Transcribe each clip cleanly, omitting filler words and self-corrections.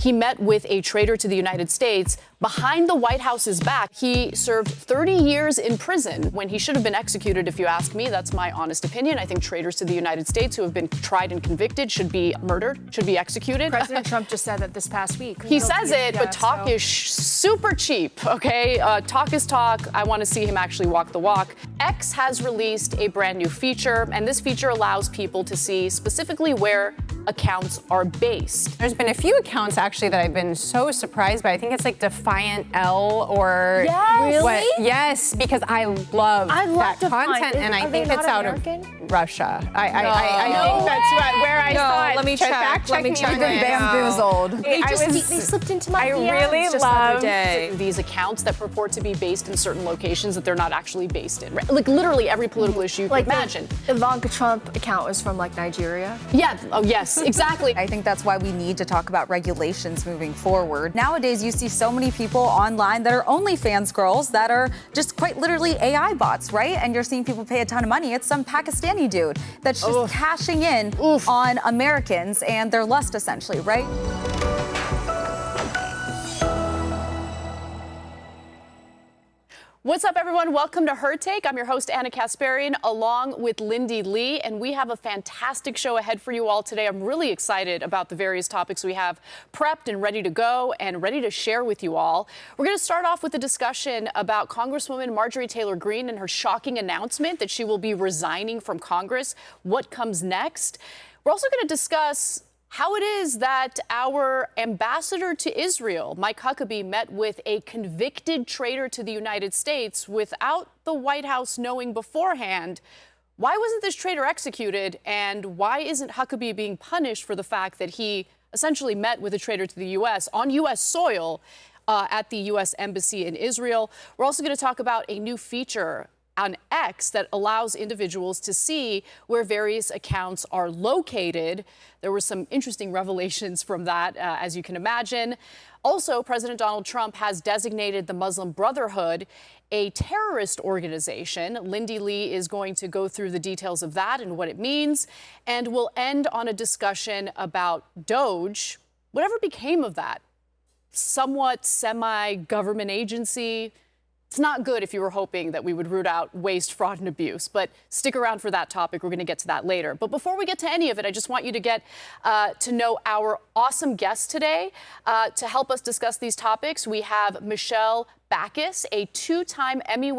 He met with a traitor to the United States behind the White House's back. He served 30 years in prison when he should have been executed, if you ask me. That's my honest opinion. I think traitors to the United States who have been tried and convicted should be murdered, should be executed. President Trump just said that this past week. He says it, but talk is super cheap, okay? Talk is talk. I want to see him actually walk the walk. X has released a brand new feature, and this feature allows people to see specifically where accounts are based. There's been a few accounts actually that I've been so surprised by. I think it's like Defiant L or yes. What? Yes, because I love that content, and I think it's out of Russia. I think that's where I saw it. Let me check. Let me check. I've been bamboozled. They slipped into my DMs really just love the other day. These accounts that purport to be based in certain locations that they're not actually based in. Right? Like literally every political issue you can imagine. The Ivanka Trump account was from like Nigeria. Yeah. Oh yes, exactly. I think that's why we need to talk about regulations moving forward. Nowadays, you see so many people online that are OnlyFans girls that are just quite literally AI bots, right? And you're seeing people pay a ton of money. It's some Pakistani dude that's just cashing in on Americans and their lust, essentially, right? What's up, everyone? Welcome to Her Take. I'm your host, Anna Kasparian, along with Lindy Lee, and we have a fantastic show ahead for you all today. I'm really excited about the various topics we have prepped and ready to go and ready to share with you all. We're going to start off with a discussion about Congresswoman Marjorie Taylor Greene and her shocking announcement that she will be resigning from Congress. What comes next? We're also going to discuss how it is that our ambassador to Israel, Mike Huckabee, met with a convicted traitor to the United States without the White House knowing beforehand. Why wasn't this traitor executed, and why isn't Huckabee being punished for the fact that he essentially met with a traitor to the U.S. on U.S. soil at the U.S. Embassy in Israel? We're also going to talk about a new feature on X that allows individuals to see where various accounts are located. There were some interesting revelations from that, as you can imagine. Also, President Donald Trump has designated the Muslim Brotherhood a terrorist organization. Lindy Lee is going to go through the details of that and what it means. And we'll end on a discussion about Doge. Whatever became of that somewhat semi-government agency? It's not good if you were hoping that we would root out waste, fraud, and abuse, but stick around for that topic. We're going to get to that later. But before we get to any of it, I just want you to get to know our awesome guest today. To help us discuss these topics, we have Michelle Backus, a two-time Emmy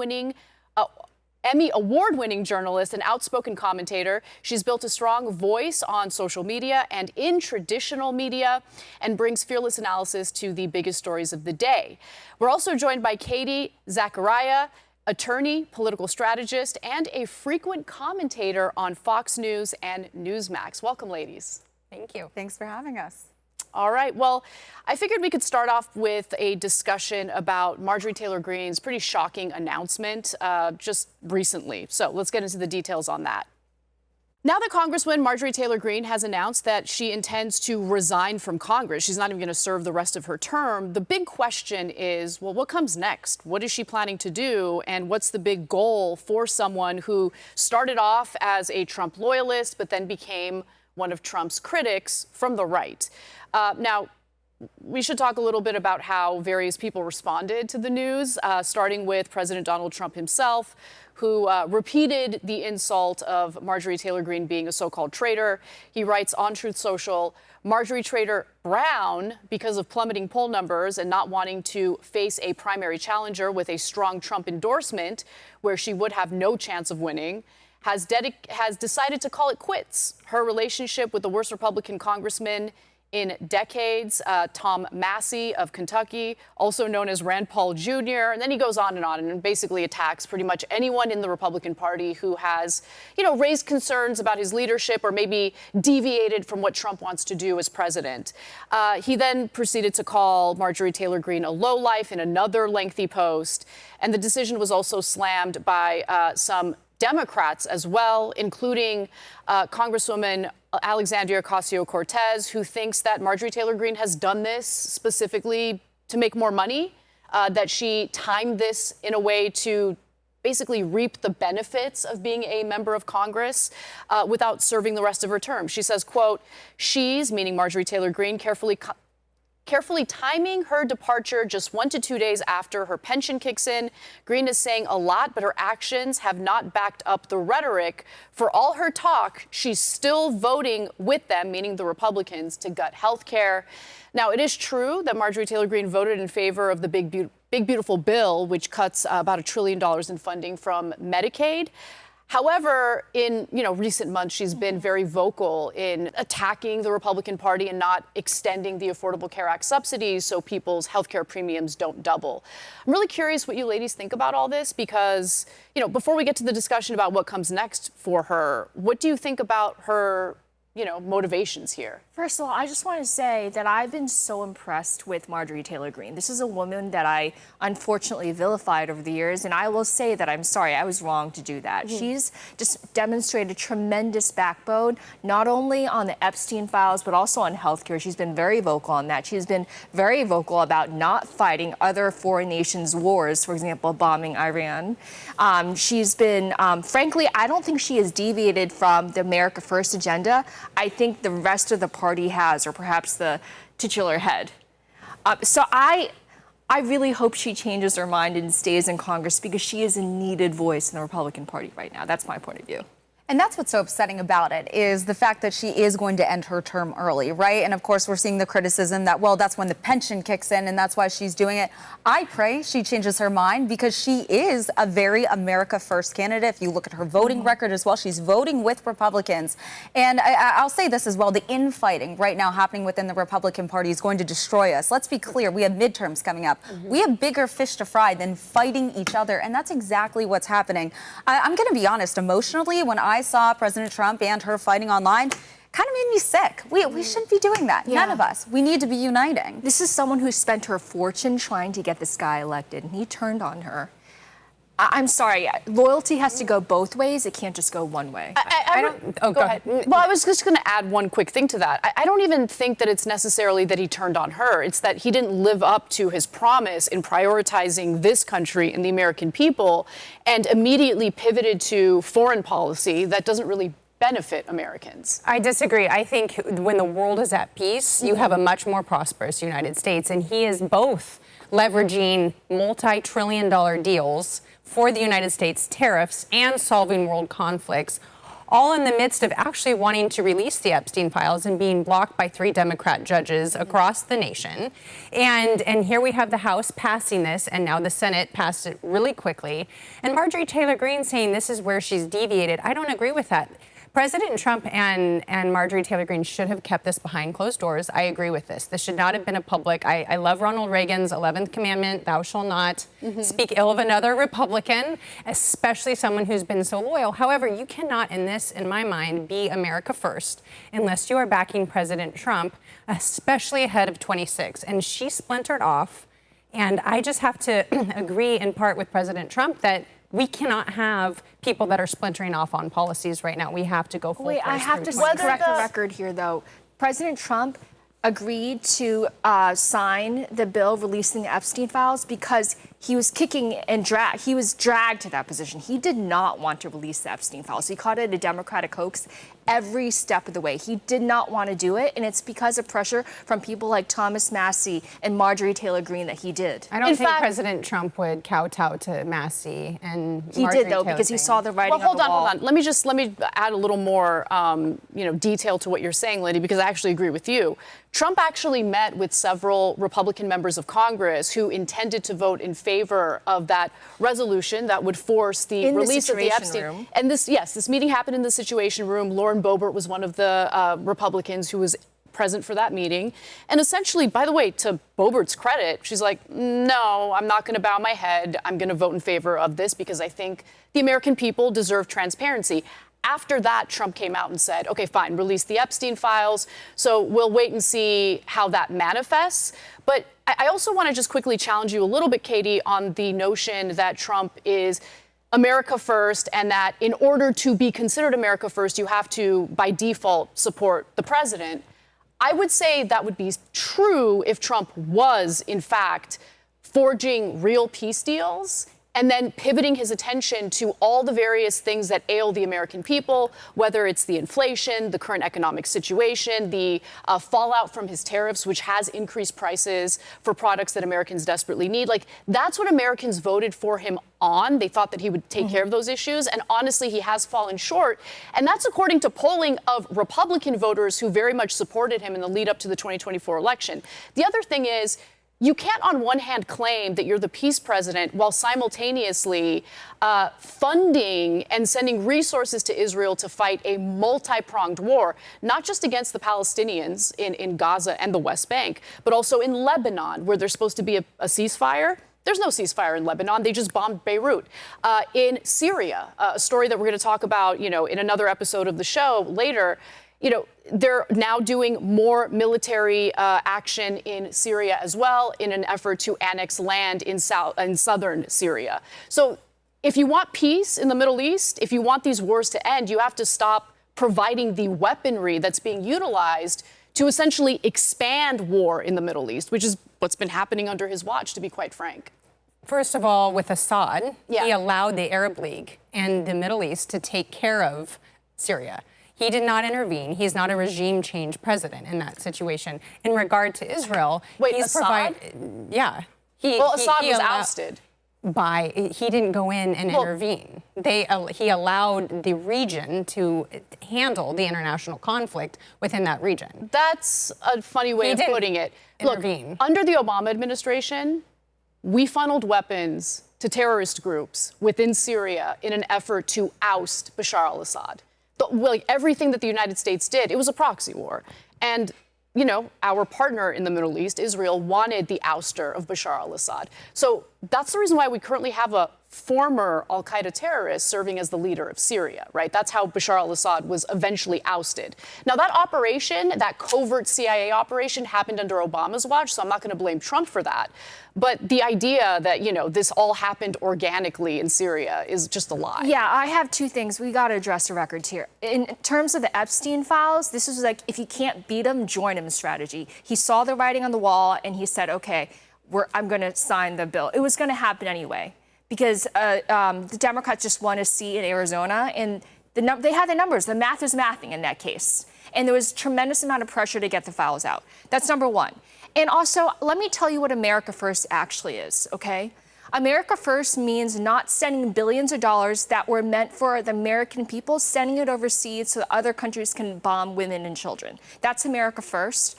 award-winning journalist and outspoken commentator. She's built a strong voice on social media and in traditional media and brings fearless analysis to the biggest stories of the day. We're also joined by Katie Zacharia, attorney, political strategist, and a frequent commentator on Fox News and Newsmax. Welcome, ladies. Thank you. Thanks for having us. All right. Well, I figured we could start off with a discussion about Marjorie Taylor Greene's pretty shocking announcement just recently. So let's get into the details on that. Now that Congresswoman Marjorie Taylor Greene has announced that she intends to resign from Congress, she's not even going to serve the rest of her term, the big question is, well, what comes next? What is she planning to do? And what's the big goal for someone who started off as a Trump loyalist but then became one of Trump's critics from the right? Now, we should talk a little bit about how various people responded to the news, starting with President Donald Trump himself, who repeated the insult of Marjorie Taylor Greene being a so-called traitor. He writes on Truth Social, Marjorie Traitor Brown, because of plummeting poll numbers and not wanting to face a primary challenger with a strong Trump endorsement where she would have no chance of winning, has decided to call it quits. Her relationship with the worst Republican congressman in decades, Tom Massey of Kentucky, also known as Rand Paul Jr. And then he goes on and basically attacks pretty much anyone in the Republican Party who has, raised concerns about his leadership or maybe deviated from what Trump wants to do as president. He then proceeded to call Marjorie Taylor Greene a lowlife in another lengthy post. And the decision was also slammed by some Democrats as well, including Congresswoman Alexandria Ocasio-Cortez, who thinks that Marjorie Taylor Greene has done this specifically to make more money, that she timed this in a way to basically reap the benefits of being a member of Congress without serving the rest of her term. She says, quote, she's, meaning Marjorie Taylor Greene, carefully carefully timing her departure just 1 to 2 days after her pension kicks in. Greene is saying a lot, but her actions have not backed up the rhetoric. For all her talk, she's still voting with them, meaning the Republicans, to gut health care. Now, it is true that Marjorie Taylor Greene voted in favor of the Big Beautiful Bill, which cuts about $1 trillion in funding from Medicaid. However, in recent months, she's been very vocal in attacking the Republican Party and not extending the Affordable Care Act subsidies so people's health care premiums don't double. I'm really curious what you ladies think about all this because, before we get to the discussion about what comes next for her, what do you think about her motivations here? First of all, I just want to say that I've been so impressed with Marjorie Taylor Greene. This is a woman that I unfortunately vilified over the years, and I will say that I'm sorry, I was wrong to do that. She's just demonstrated tremendous backbone, not only on the Epstein files, but also on healthcare. She's been very vocal on that. She's been very vocal about not fighting other foreign nations' wars, for example, bombing Iran. She's been, frankly, I don't think she has deviated from the America First agenda. I think the rest of the party has, or perhaps the titular head. So I really hope she changes her mind and stays in Congress because she is a needed voice in the Republican Party right now. That's my point of view. And that's what's so upsetting about it is the fact that she is going to end her term early, right? And of course, we're seeing the criticism that, well, that's when the pension kicks in and that's why she's doing it. I pray she changes her mind because she is a very America First candidate. If you look at her voting record as well, she's voting with Republicans. And I'll say this as well, the infighting right now happening within the Republican Party is going to destroy us. Let's be clear, we have midterms coming up. We have bigger fish to fry than fighting each other. And that's exactly what's happening. I'm going to be honest, emotionally, when I saw President Trump and her fighting online, kind of made me sick. We shouldn't be doing that. Yeah. None of us. We need to be uniting. This is someone who spent her fortune trying to get this guy elected, and he turned on her. I'm sorry, loyalty has to go both ways. It can't just go one way. Go ahead. Well, I was just going to add one quick thing to that. I don't even think that it's necessarily that he turned on her. It's that he didn't live up to his promise in prioritizing this country and the American people and immediately pivoted to foreign policy that doesn't really benefit Americans. I disagree. I think when the world is at peace, you have a much more prosperous United States, and he is both leveraging multi-trillion-dollar deals for the United States, tariffs, and solving world conflicts, all in the midst of actually wanting to release the Epstein files and being blocked by 3 Democrat judges across the nation. And here we have the House passing this, and now the Senate passed it really quickly. And Marjorie Taylor Greene saying this is where she's deviated. I don't agree with that. President Trump and Marjorie Taylor Greene should have kept this behind closed doors. I agree with this. This should not have been a public. I love Ronald Reagan's 11th commandment, thou shalt not speak ill of another Republican, especially someone who's been so loyal. However, you cannot, in my mind, be America first unless you are backing President Trump, especially ahead of 26. And she splintered off. And I just have to agree in part with President Trump that we cannot have people that are splintering off on policies right now. We have to go full force. Wait, I have to correct the record here, though. President Trump agreed to sign the bill releasing the Epstein files because he was he was dragged to that position. He did not want to release the Epstein files. He called it a Democratic hoax every step of the way. He did not want to do it, and it's because of pressure from people like Thomas Massie and Marjorie Taylor Greene that he did. I don't think President Trump would kowtow to Massie and he Marjorie did, though, Taylor because he saw the writing on the wall. Hold on. Let me add a little more, detail to what you're saying, Lindy, because I actually agree with you. Trump actually met with several Republican members of Congress who intended to vote in favor of that resolution that would force the release of the Epstein. Room. And this meeting happened in the Situation Room. Lauren Boebert was one of the Republicans who was present for that meeting. And essentially, by the way, to Boebert's credit, she's like, no, I'm not going to bow my head. I'm going to vote in favor of this because I think the American people deserve transparency. After that, Trump came out and said, OK, fine, release the Epstein files. So we'll wait and see how that manifests. But I also want to just quickly challenge you a little bit, Katie, on the notion that Trump is America first and that in order to be considered America first, you have to, by default, support the president. I would say that would be true if Trump was, in fact, forging real peace deals and then pivoting his attention to all the various things that ail the American people, whether it's the inflation, the current economic situation, the fallout from his tariffs, which has increased prices for products that Americans desperately need. Like, that's what Americans voted for him on. They thought that he would take care of those issues. And honestly, he has fallen short. And that's according to polling of Republican voters who very much supported him in the lead up to the 2024 election. The other thing is, you can't, on one hand, claim that you're the peace president while simultaneously funding and sending resources to Israel to fight a multi-pronged war, not just against the Palestinians in Gaza and the West Bank, but also in Lebanon, where there's supposed to be a ceasefire. There's no ceasefire in Lebanon. They just bombed Beirut. In Syria, a story that we're going to talk about, in another episode of the show later. They're now doing more military action in Syria as well in an effort to annex land in southern Syria. So if you want peace in the Middle East, if you want these wars to end, you have to stop providing the weaponry that's being utilized to essentially expand war in the Middle East, which is what's been happening under his watch, to be quite frank. First of all, with Assad, he allowed the Arab League and the Middle East to take care of Syria. He did not intervene. He's not a regime change president in that situation. In regard to Israel, he's Assad? Assad was ousted. He didn't go in and intervene. He allowed the region to handle the international conflict within that region. That's a funny way of putting it. Intervene. Look, under the Obama administration, we funneled weapons to terrorist groups within Syria in an effort to oust Bashar al-Assad. Everything that the United States did, it was a proxy war. And, our partner in the Middle East, Israel, wanted the ouster of Bashar al-Assad. So that's the reason why we currently have a former al-Qaeda terrorist serving as the leader of Syria, right? That's how Bashar al-Assad was eventually ousted. Now, that operation, that covert CIA operation, happened under Obama's watch, so I'm not going to blame Trump for that. But the idea that, this all happened organically in Syria is just a lie. Yeah, I have two things. We got to address the records here. In terms of the Epstein files, this was like, if you can't beat him, join him strategy. He saw the writing on the wall and he said, okay, I'm going to sign the bill. It was going to happen anyway, because the Democrats just won a seat in Arizona, and they had the numbers. The math is mathing in that case. And there was tremendous amount of pressure to get the files out. That's number one. And also, let me tell you what America First actually is, okay? America First means not sending billions of dollars that were meant for the American people, sending it overseas so that other countries can bomb women and children. That's America First.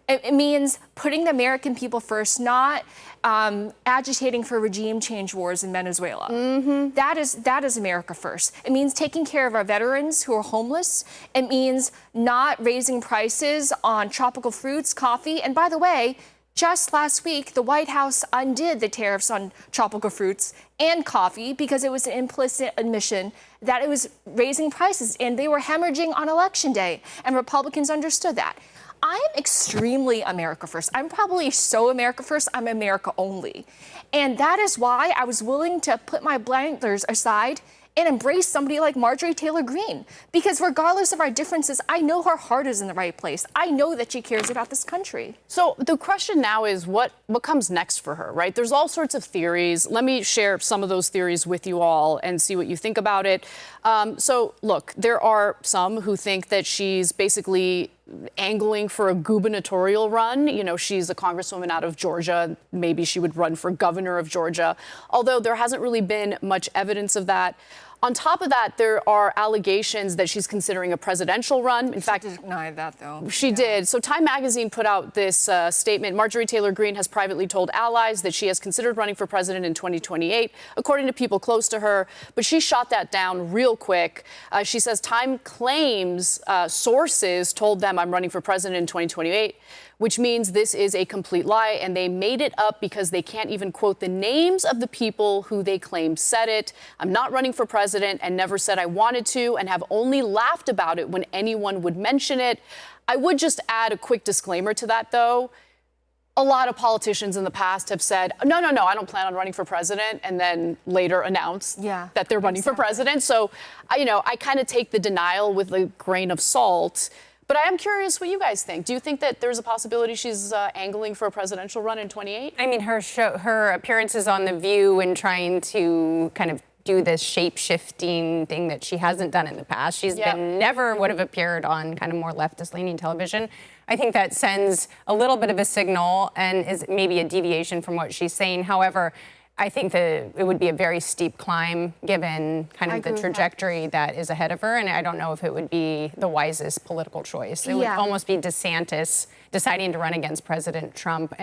It means putting the American people first, not agitating for regime change wars in Venezuela. That is America First. It means taking care of our veterans who are homeless. It means not raising prices on tropical fruits, coffee. And by the way, just last week, the White House undid the tariffs on tropical fruits and coffee because it was an implicit admission that it was raising prices, and they were hemorrhaging on Election Day, and Republicans understood that. I'm extremely America First. I'm probably so America First, I'm America only. And that is why I was willing to put my blinders aside and embrace somebody like Marjorie Taylor Greene. Because regardless of our differences, I know her heart is in the right place. I know that she cares about this country. So the question now is what comes next for her, right? There's all sorts of theories. Let me share some of those theories with you all and see what you think about it. So look, there are some who think that she's basically angling for a gubernatorial run. She's a congresswoman out of Georgia. Maybe she would run for governor of Georgia, although there hasn't really been much evidence of that. On top of that, there are allegations that she's considering a presidential run. In fact, she denied that, though. She did. So Time Magazine put out this statement. Marjorie Taylor Greene has privately told allies that she has considered running for president in 2028, according to people close to her. But she shot that down real quick. She says Time claims sources told them I'm running for president in 2028, which means this is a complete lie, and they made it up because they can't even quote the names of the people who they claim said it. I'm not running for president and never said I wanted to, and have only laughed about it when anyone would mention it. I would just add a quick disclaimer to that, though. A lot of politicians in the past have said, no, I don't plan on running for president, and then later announce that they're running for president. So, I kind of take the denial with a grain of salt. But I am curious what you guys think. Do you think that there's a possibility she's angling for a presidential run in 28? I mean, her appearances on The View and trying to kind of do this shape-shifting thing that she hasn't done in the past. She's been never would have appeared on kind of more leftist-leaning television. I think that sends a little bit of a signal and is maybe a deviation from what she's saying. However, I think that it would be a very steep climb given kind of the trajectory that is ahead of her, and I don't know if it would be the wisest political choice. It would almost be DeSantis deciding to run against President Trump.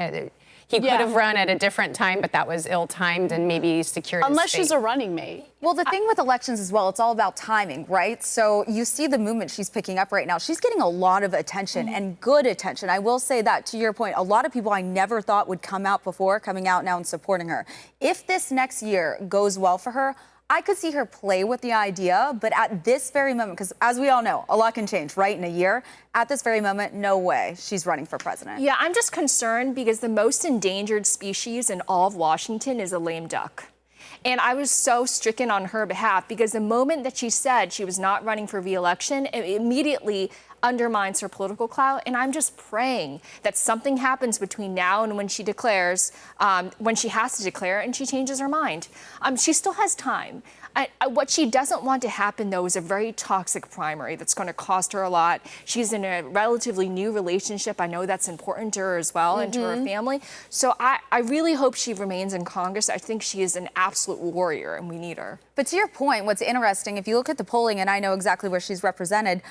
He could have run at a different time, but that was ill-timed and maybe secured Unless she's a running mate. Well, the thing with elections as well, it's all about timing, right? So you see the movement she's picking up right now. She's getting a lot of attention and good attention. I will say that, to your point, a lot of people I never thought would come out before, coming out now and supporting her. If this next year goes well for her, I could see her play with the idea, but at this very moment, because as we all know, a lot can change, right, in a year. At this very moment, no way she's running for president. Yeah, I'm just concerned because the most endangered species in all of Washington is a lame duck. And I was so stricken on her behalf because the moment that she said she was not running for re-election, it immediately undermines her political clout. And I'm just praying that something happens between now and when she declares, when she has to declare, and she changes her mind. She still has time. What she doesn't want to happen, though, is a very toxic primary that's going to cost her a lot. She's in a relatively new relationship. I know that's important to her as well and to her family. So I really hope she remains in Congress. I think she is an absolute warrior, and we need her. But to your point, what's interesting, if you look at the polling, and I know exactly where she's represented,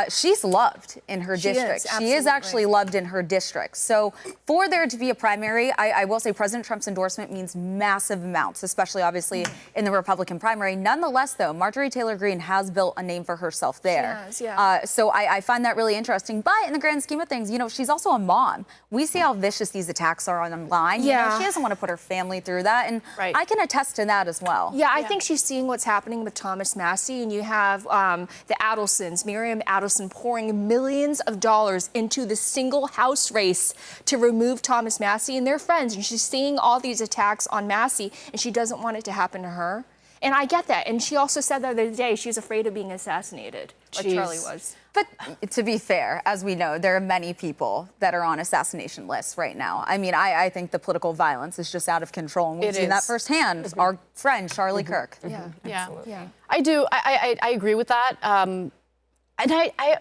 she's loved in her district. She is actually loved in her district. So for there to be a primary, I will say President Trump's endorsement means massive amounts, especially obviously in the Republican primary. Nonetheless, though, Marjorie Taylor Greene has built a name for herself there. She has, so I find that really interesting. But in the grand scheme of things, you know, she's also a mom. We see how vicious these attacks are online. You know, she doesn't want to put her family through that. And I can attest to that as well. Yeah, I think she's seeing what's happening with Thomas Massie, and you have the Adelsons, Miriam Adelson, pouring millions of dollars into the single House race to remove Thomas Massie and their friends. And she's seeing all these attacks on Massie, and she doesn't want it to happen to her. And I get that. And she also said the other day she's afraid of being assassinated, like Charlie was. But to be fair, as we know, there are many people that are on assassination lists right now. I mean, I think the political violence is just out of control. And we've seen that firsthand. Our friend, Charlie Kirk. Yeah. I do. I agree with that. And I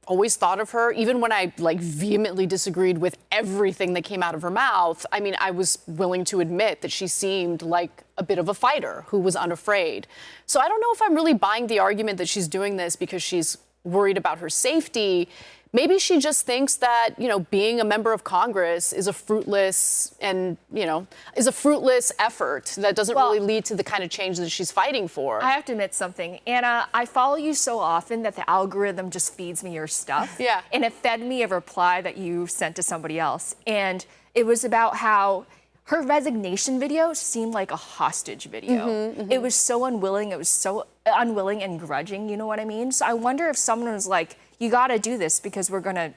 always thought of her, even when I vehemently disagreed with everything that came out of her mouth. I mean, I was willing to admit that she seemed like a bit of a fighter who was unafraid. So I don't know if I'm really buying the argument that she's doing this because she's worried about her safety. Maybe she just thinks that, you know, being a member of Congress is a fruitless effort that doesn't really lead to the kind of change that she's fighting for. I have to admit something. Anna, I follow you so often that the algorithm just feeds me your stuff. Yeah. And it fed me a reply that you sent to somebody else. And it was about how her resignation video seemed like a hostage video. It was so unwilling. It was so unwilling and grudging, you know what I mean? So I wonder if someone was like, you got to do this because we're going to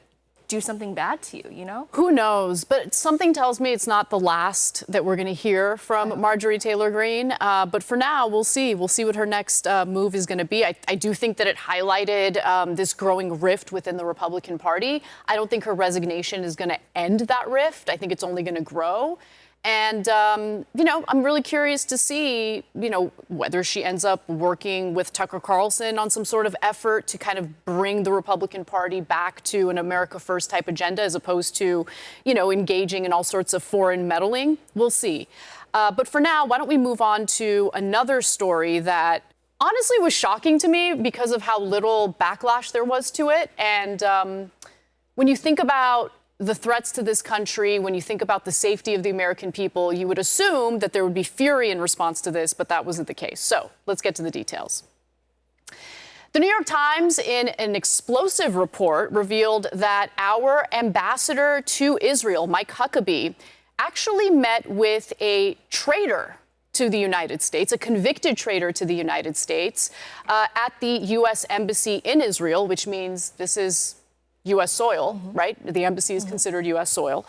do something bad to you, you know? Who knows? But something tells me it's not the last that we're going to hear from Marjorie Taylor Greene. But for now, we'll see. We'll see what her next move is going to be. I do think that it highlighted this growing rift within the Republican Party. I don't think her resignation is going to end that rift. I think it's only going to grow. And, you know, I'm really curious to see, you know, whether she ends up working with Tucker Carlson on some sort of effort to kind of bring the Republican Party back to an America First type agenda as opposed to, you know, engaging in all sorts of foreign meddling. We'll see. But for now, why don't we move on to another story that honestly was shocking to me because of how little backlash there was to it. And when you think about the threats to this country, when you think about the safety of the American people, you would assume that there would be fury in response to this, but that wasn't the case. So let's get to the details. The New York Times, in an explosive report, revealed that our ambassador to Israel, Mike Huckabee, actually met with a traitor to the United States, a convicted traitor to the United States, at the U.S. Embassy in Israel, which means this is U.S. soil, right? The embassy is considered U.S. soil.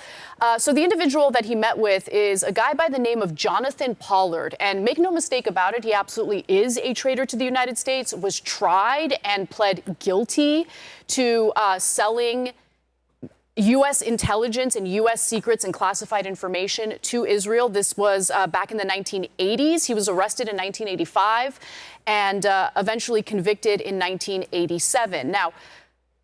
So the individual that he met with is a guy by the name of Jonathan Pollard. And make no mistake about it, he absolutely is a traitor to the United States, was tried and pled guilty to selling U.S. intelligence and U.S. secrets and classified information to Israel. This was back in the 1980s. He was arrested in 1985 and eventually convicted in 1987. Now,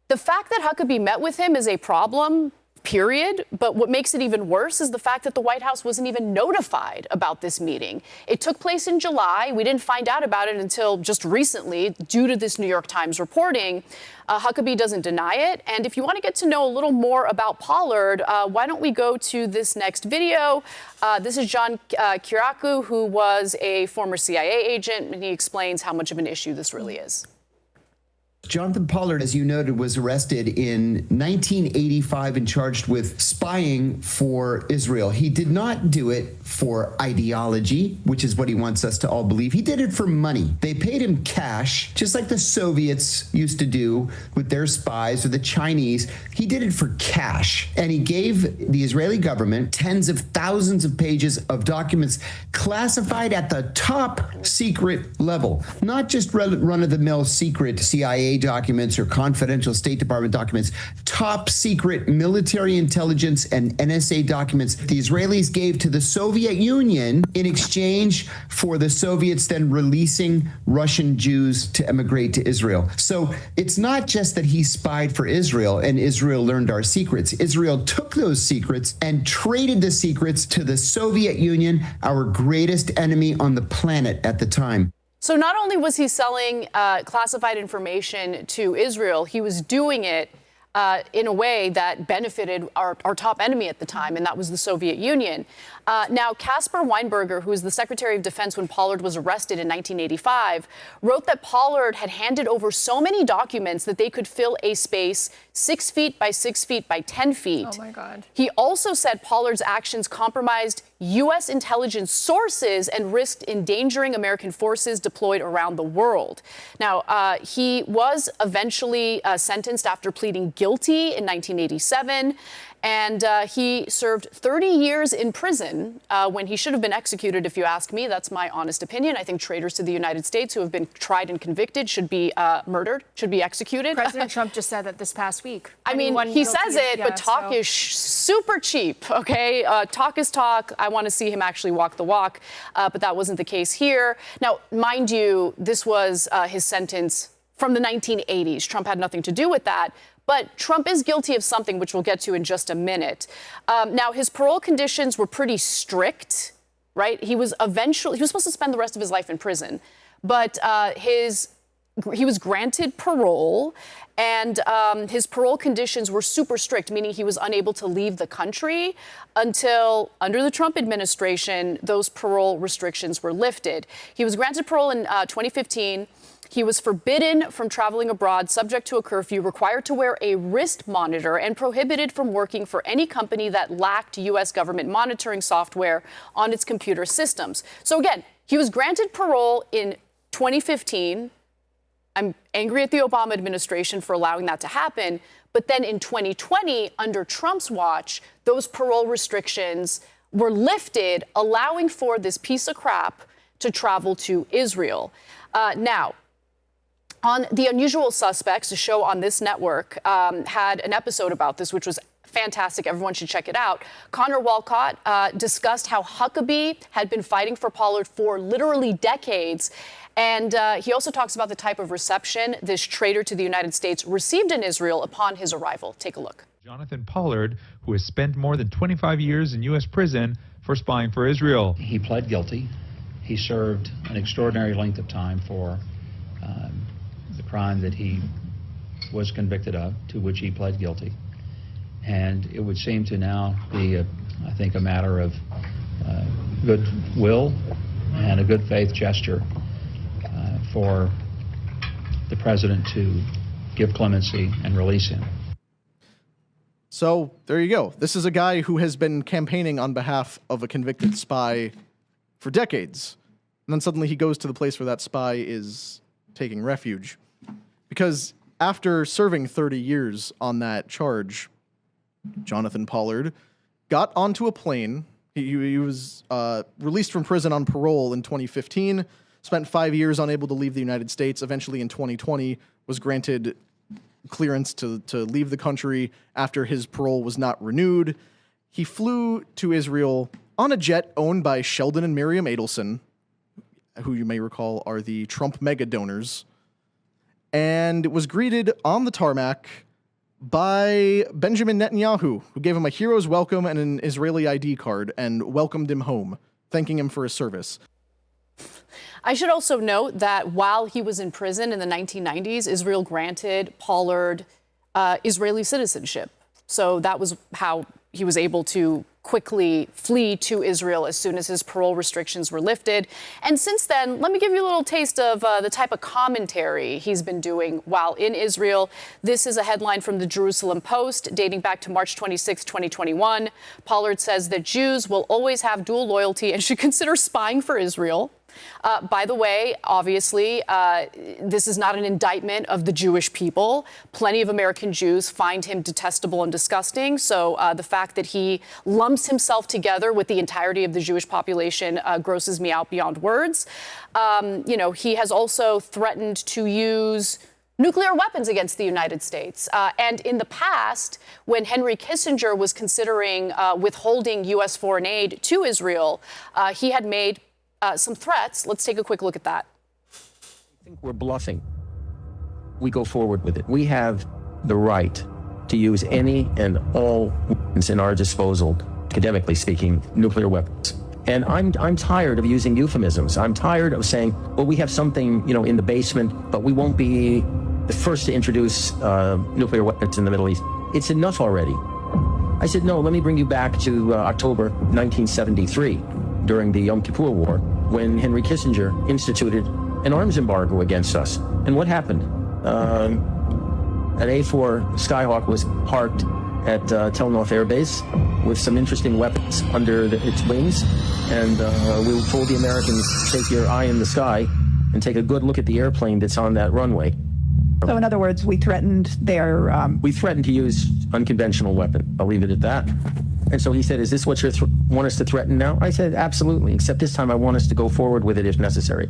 the fact that Huckabee met with him is a problem, period. But what makes it even worse is the fact that the White House wasn't even notified about this meeting. It took place in July. We didn't find out about it until just recently due to this New York Times reporting. Huckabee doesn't deny it. And if you want to get to know a little more about Pollard, why don't we go to this next video? This is John Kiriakou, who was a former CIA agent, and he explains how much of an issue this really is. Jonathan Pollard, as you noted, was arrested in 1985 and charged with spying for Israel. He did not do it for ideology, which is what he wants us to all believe. He did it for money. They paid him cash, just like the Soviets used to do with their spies or the Chinese. He did it for cash. And he gave the Israeli government tens of thousands of pages of documents classified at the top secret level, not just run-of-the-mill secret CIA documents or confidential State Department documents, top secret military intelligence and NSA documents the Israelis gave to the Soviet Union in exchange for the Soviets then releasing Russian Jews to emigrate to Israel. So it's not just that he spied for Israel and Israel learned our secrets. Israel took those secrets and traded the secrets to the Soviet Union, our greatest enemy on the planet at the time. So not only was he selling classified information to Israel, he was doing it in a way that benefited our top enemy at the time, and that was the Soviet Union. Now, Caspar Weinberger, who was the Secretary of Defense when Pollard was arrested in 1985, wrote that Pollard had handed over so many documents that they could fill a space 6 feet by 6 feet by 10 feet. Oh, my God. He also said Pollard's actions compromised U.S. intelligence sources and risked endangering American forces deployed around the world. Now, he was eventually sentenced after pleading guilty in 1987. And he served 30 years in prison when he should have been executed, if you ask me. That's my honest opinion. I think traitors to the United States who have been tried and convicted should be murdered, should be executed. President Trump just said that this past week. I mean, he says it, but talk is super cheap, okay? Talk is talk. I want to see him actually walk the walk, but that wasn't the case here. Now, mind you, this was his sentence from the 1980s. Trump had nothing to do with that. But Trump is guilty of something, which we'll get to in just a minute. Now, his parole conditions were pretty strict, right? He was supposed to spend the rest of his life in prison, but he was granted parole, and his parole conditions were super strict, meaning he was unable to leave the country until, under the Trump administration, those parole restrictions were lifted. He was granted parole in 2015. He was forbidden from traveling abroad, subject to a curfew, required to wear a wrist monitor, and prohibited from working for any company that lacked U.S. government monitoring software on its computer systems. So again, he was granted parole in 2015. I'm angry at the Obama administration for allowing that to happen. But then in 2020, under Trump's watch, those parole restrictions were lifted, allowing for this piece of crap to travel to Israel. Now, on The Unusual Suspects, a show on this network, had an episode about this, which was fantastic. Everyone should check it out. Connor Walcott discussed how Huckabee had been fighting for Pollard for literally decades. And he also talks about the type of reception this traitor to the United States received in Israel upon his arrival. Take a look. Jonathan Pollard, who has spent more than 25 years in U.S. prison for spying for Israel. He pled guilty. He served an extraordinary length of time for the crime that he was convicted of, to which he pled guilty. And it would seem to now be, I think, a matter of goodwill and a good faith gesture for the president to give clemency and release him. So there you go. This is a guy who has been campaigning on behalf of a convicted spy for decades. And then suddenly he goes to the place where that spy is taking refuge. Because after serving 30 years on that charge, Jonathan Pollard got onto a plane. He was released from prison on parole in 2015, spent 5 years unable to leave the United States. Eventually, in 2020, was granted clearance to leave the country after his parole was not renewed. He flew to Israel on a jet owned by Sheldon and Miriam Adelson, who you may recall are the Trump mega donors, and was greeted on the tarmac by Benjamin Netanyahu, who gave him a hero's welcome and an Israeli ID card and welcomed him home, thanking him for his service. I should also note that while he was in prison in the 1990s, Israel granted Pollard Israeli citizenship. So that was how he was able to quickly flee to Israel as soon as his parole restrictions were lifted. And since then, let me give you a little taste of the type of commentary he's been doing while in Israel. This is a headline from the Jerusalem Post dating back to March 26, 2021. Pollard says that Jews will always have dual loyalty and should consider spying for Israel. By the way, obviously, this is not an indictment of the Jewish people. Plenty of American Jews find him detestable and disgusting. So the fact that he lumps himself together with the entirety of the Jewish population grosses me out beyond words. He has also threatened to use nuclear weapons against the United States. And in the past, when Henry Kissinger was considering withholding U.S. foreign aid to Israel, he had made some threats. Let's take a quick look at that. I think we're bluffing. We go forward with it. We have the right to use any and all weapons in our disposal, academically speaking, nuclear weapons. And I'm tired of using euphemisms. I'm tired of saying, well, we have something, in the basement, but we won't be the first to introduce nuclear weapons in the Middle East. It's enough already. I said, no, let me bring you back to October 1973, during the Yom Kippur War, when Henry Kissinger instituted an arms embargo against us. And what happened? An A-4 Skyhawk was parked at Tel Nof Air Base with some interesting weapons under its wings. And we told the Americans, take your eye in the sky and take a good look at the airplane that's on that runway. So in other words, we threatened their... We threatened to use unconventional weapon. I'll leave it at that. And so he said, is this what you want us to threaten now? I said, absolutely, except this time I want us to go forward with it if necessary.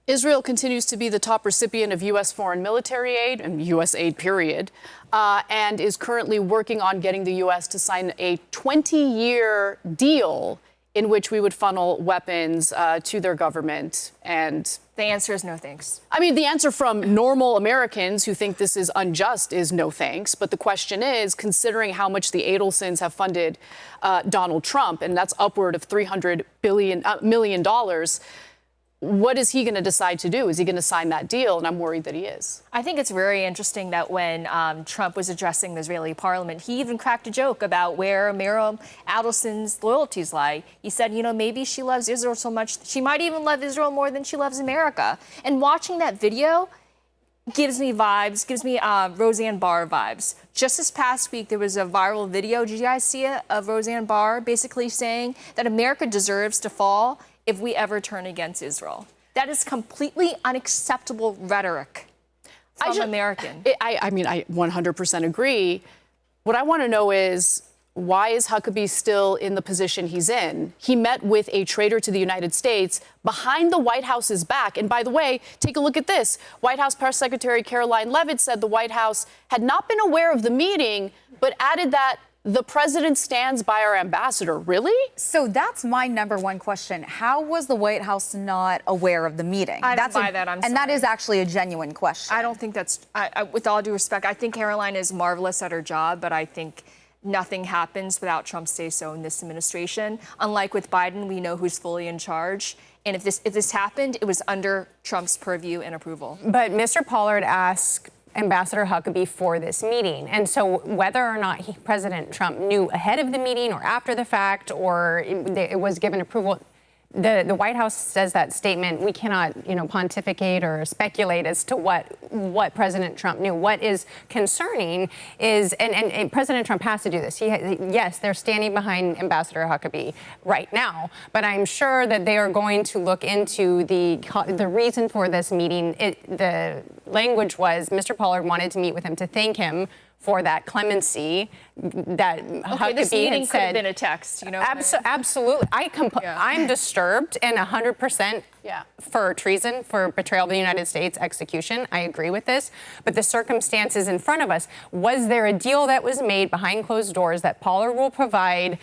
Israel continues to be the top recipient of U.S. foreign military aid and U.S. aid, period, and is currently working on getting the U.S. to sign a 20-year deal in which we would funnel weapons to their government. And the answer is no thanks. I mean, the answer from normal Americans who think this is unjust is no thanks. But the question is, considering how much the Adelsons have funded Donald Trump, and that's upward of $300 million, what is he going to decide to do? Is he going to sign that deal? And I'm worried that he is. I think it's very interesting that when Trump was addressing the Israeli parliament, he even cracked a joke about where Miriam Adelson's loyalties lie. He said, maybe she loves Israel so much, she might even love Israel more than she loves America. And watching that video gives me Roseanne Barr vibes. Just this past week, there was a viral video, did you guys see it, of Roseanne Barr basically saying that America deserves to fall if we ever turn against Israel. That is completely unacceptable rhetoric from American. I 100% agree. What I want to know is, why is Huckabee still in the position he's in? He met with a traitor to the United States behind the White House's back. And by the way, take a look at this. White House Press Secretary Caroline Leavitt said the White House had not been aware of the meeting, but added that the president stands by our ambassador. Really? So that's my number one question. How was the White House not aware of the meeting? I don't buy that. I'm sorry. And that is actually a genuine question. I don't think that's, with all due respect, I think Caroline is marvelous at her job, but I think nothing happens without Trump's say-so in this administration. Unlike with Biden, we know who's fully in charge. And if this happened, it was under Trump's purview and approval. But Mr. Pollard asked Ambassador Huckabee for this meeting. And so whether or not President Trump knew ahead of the meeting or after the fact, or it was given approval, the White House says that statement. We cannot, pontificate or speculate as to what President Trump knew. What is concerning is, and President Trump has to do this. Yes, they're standing behind Ambassador Huckabee right now, but I'm sure that they are going to look into the reason for this meeting. The language was Mr. Pollard wanted to meet with him to thank him for that clemency that Huckabee this meeting had could have said. been a text, Absolutely. I'm disturbed and 100% for treason, for betrayal of the United States, execution. I agree with this. But the circumstances in front of us, was there a deal that was made behind closed doors that Pollard will provide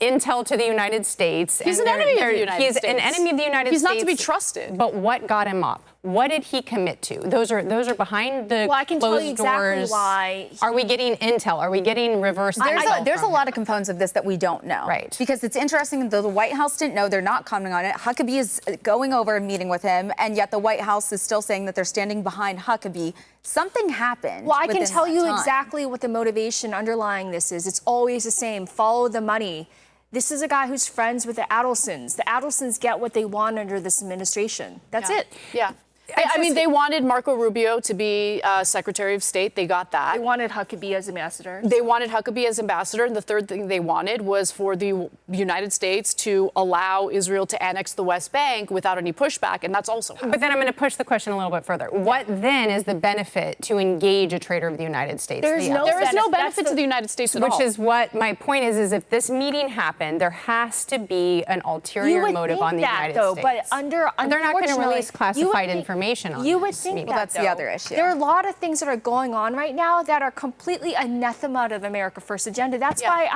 intel to the United States? He's an enemy of the United States. He's an enemy of the United States. He's not to be trusted. But what got him up? What did he commit to? Those are behind the Well, I can tell closed you exactly doors. why. Are we getting intel? Are we getting reverse intel? There's a lot of components of this that we don't know. Right. Because it's interesting, though the White House didn't know, they're not commenting on it. Huckabee is going over and meeting with him, and yet the White House is still saying that they're standing behind Huckabee. Something happened. Well, I can within tell that you time. exactly what the motivation underlying this is. It's always the same. Follow the money. This is a guy who's friends with the Adelsons. The Adelsons get what they want under this administration. That's it. Yeah. I mean, they wanted Marco Rubio to be Secretary of State. They got that. They wanted Huckabee as ambassador. They wanted Huckabee as ambassador. And the third thing they wanted was for the United States to allow Israel to annex the West Bank without any pushback. And that's also happened. But then I'm going to push the question a little bit further. What then is the benefit to engage a traitor of the United States? There is no benefit to the United States at all. Which is what my point is if this meeting happened, there has to be an ulterior motive on the United States. But they're not going to release classified information on You would this think meeting. that, That's the other issue. There are a lot of things that are going on right now that are completely anathema to the America First agenda. That's why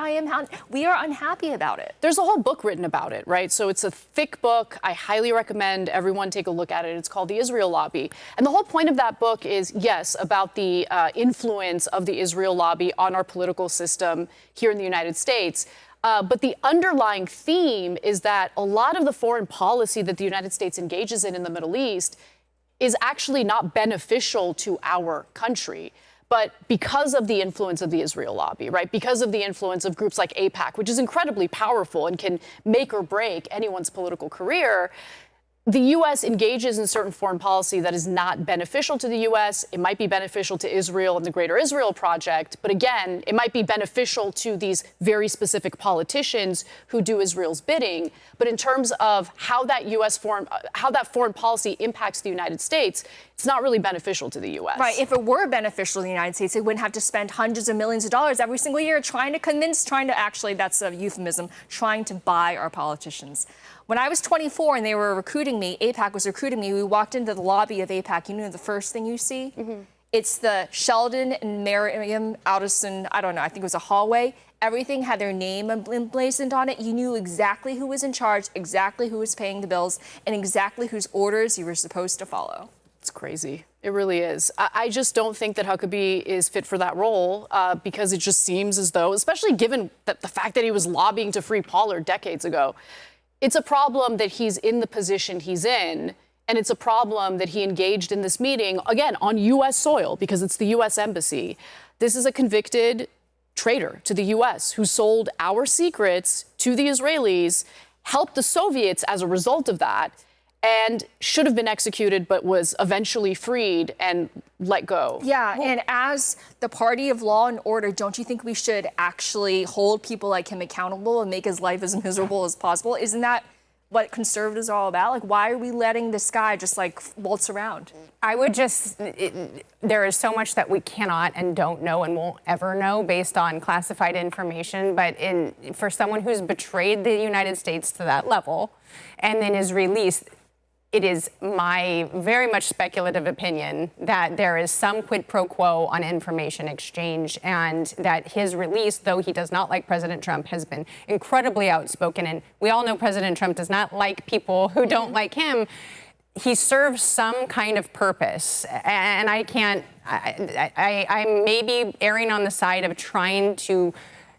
we are unhappy about it. There's a whole book written about it, right? So it's a thick book. I highly recommend everyone take a look at it. It's called The Israel Lobby. And the whole point of that book is, yes, about the influence of the Israel lobby on our political system here in the United States. But the underlying theme is that a lot of the foreign policy that the United States engages in the Middle East is actually not beneficial to our country. But because of the influence of the Israel lobby, right, because of the influence of groups like AIPAC, which is incredibly powerful and can make or break anyone's political career, the U.S. engages in certain foreign policy that is not beneficial to the U.S. It might be beneficial to Israel and the Greater Israel Project. But again, it might be beneficial to these very specific politicians who do Israel's bidding. But in terms of how that foreign policy impacts the United States, it's not really beneficial to the U.S. Right. If it were beneficial to the United States, they wouldn't have to spend hundreds of millions of dollars every single year trying to buy our politicians. When I was 24 and they were recruiting me, AIPAC was recruiting me, we walked into the lobby of AIPAC. You know the first thing you see? Mm-hmm. It's the Sheldon and Miriam Alderson, I don't know, I think it was a hallway. Everything had their name emblazoned on it. You knew exactly who was in charge, exactly who was paying the bills, and exactly whose orders you were supposed to follow. It's crazy. It really is. I just don't think that Huckabee is fit for that role because it just seems as though, especially given that the fact that he was lobbying to free Pollard decades ago, it's a problem that he's in the position he's in, and it's a problem that he engaged in this meeting, again, on U.S. soil, because it's the U.S. Embassy. This is a convicted traitor to the U.S. who sold our secrets to the Israelis, helped the Soviets as a result of that, and should have been executed, but was eventually freed and let go. Yeah, and as the party of law and order, don't you think we should actually hold people like him accountable and make his life as miserable as possible? Isn't that what conservatives are all about? Like, why are we letting this guy just like waltz around? I would there is so much that we cannot and don't know and won't ever know based on classified information. But for someone who's betrayed the United States to that level and then is released, it is my very much speculative opinion that there is some quid pro quo on information exchange and that his release, though he does not like President Trump, has been incredibly outspoken. And we all know President Trump does not like people who don't like him. He serves some kind of purpose. And I may be erring on the side of trying to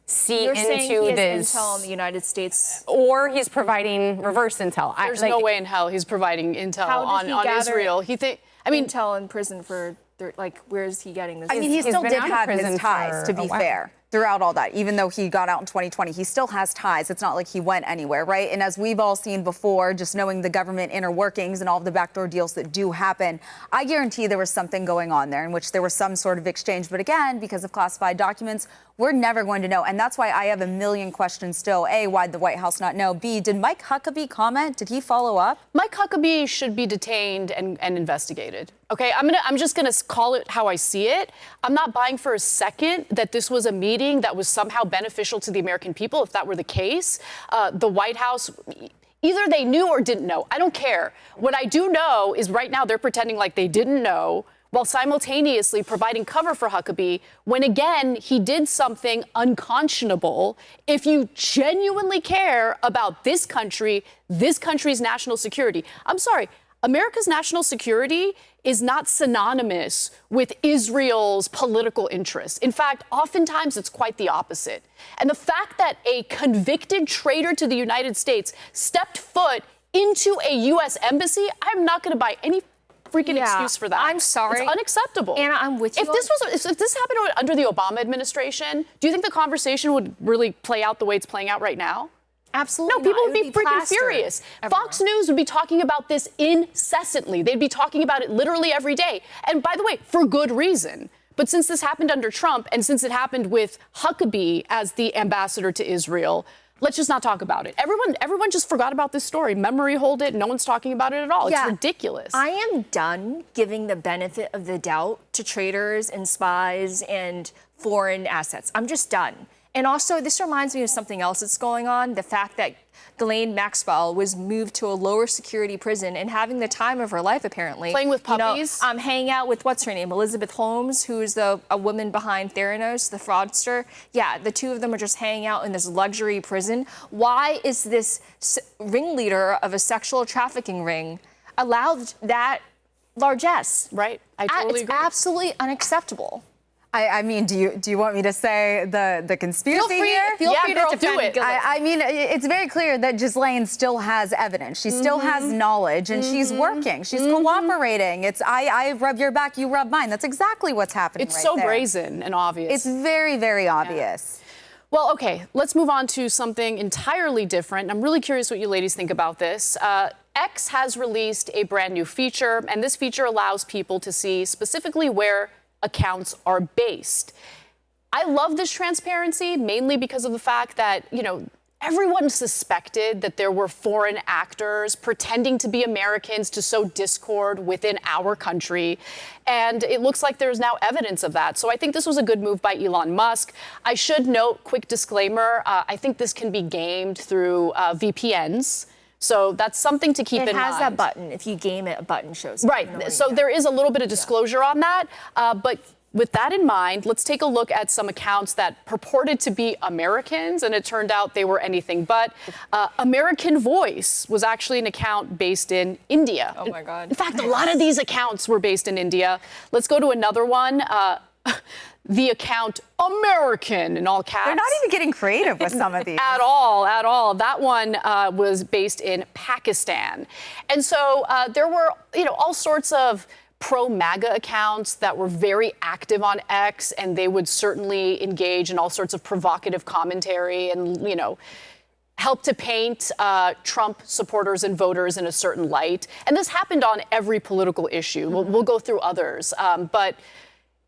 see You're into saying he has this intel in the United States, or he's providing reverse intel. There's no way in hell he's providing intel on Israel. Intel in prison for where is he getting this? I mean, he still did have his ties, to be fair. throughout all that. Even though he got out in 2020, he still has ties. It's not like he went anywhere, right? And as we've all seen before, just knowing the government inner workings and all of the backdoor deals that do happen, I guarantee there was something going on there in which there was some sort of exchange. But again, because of classified documents, we're never going to know. And that's why I have a million questions still. A, why'd the White House not know? B, did Mike Huckabee comment? Did he follow up? Mike Huckabee should be detained and investigated. Okay, I'm just gonna call it how I see it. I'm not buying for a second that this was a meeting that was somehow beneficial to the American people. If that were the case, the White House, either they knew or didn't know. I don't care. What I do know is right now they're pretending like they didn't know, while simultaneously providing cover for Huckabee when, again, he did something unconscionable. If you genuinely care about this country's national security, I'm sorry, America's national security is not synonymous with Israel's political interests. In fact, oftentimes it's quite the opposite. And the fact that a convicted traitor to the United States stepped foot into a U.S. embassy, I'm not going to buy any freaking excuse for that. I'm sorry. It's unacceptable. Anna, I'm with you. If this happened under the Obama administration, do you think the conversation would really play out the way it's playing out right now? Absolutely. No, people not. would be freaking furious. Fox News would be talking about this incessantly. They'd be talking about it literally every day. And by the way, for good reason. But since this happened under Trump and since it happened with Huckabee as the ambassador to Israel, let's just not talk about it. Everyone just forgot about this story. Memory hold it. No one's talking about it at all. It's ridiculous. I am done giving the benefit of the doubt to traitors and spies and foreign assets. I'm just done. And also, this reminds me of something else that's going on. The fact that Ghislaine Maxwell was moved to a lower security prison and having the time of her life, apparently. Playing with puppies? Hanging out with, what's her name, Elizabeth Holmes, who's a woman behind Theranos, the fraudster. Yeah, the two of them are just hanging out in this luxury prison. Why is this ringleader of a sexual trafficking ring allowed that largesse? Right, I totally agree. It's absolutely unacceptable. I mean, do you want me to say the conspiracy here? Feel free to do it. I mean, it's very clear that Ghislaine still has evidence. She still has knowledge, and she's working. She's cooperating. It's I rub your back, you rub mine. That's exactly what's happening. It's so brazen and obvious. It's very, very obvious. Well, okay, let's move on to something entirely different. I'm really curious what you ladies think about this. X has released a brand new feature, and this feature allows people to see specifically where accounts are based. I love this transparency mainly because of the fact that, everyone suspected that there were foreign actors pretending to be Americans to sow discord within our country. And it looks like there's now evidence of that. So I think this was a good move by Elon Musk. I should note, quick disclaimer, I think this can be gamed through VPNs. So that's something to keep in mind. It has that button. If you game it, a button shows up. Right. So there is a little bit of disclosure on that. But with that in mind, let's take a look at some accounts that purported to be Americans, and it turned out they were anything but. American Voice was actually an account based in India. Oh, my God. In fact, a lot of these accounts were based in India. Let's go to another one. The account American in all caps. They're not even getting creative with some of these. At all. That one was based in Pakistan. And so there were, all sorts of pro-MAGA accounts that were very active on X, and they would certainly engage in all sorts of provocative commentary and, help to paint Trump supporters and voters in a certain light. And this happened on every political issue. We'll go through others. But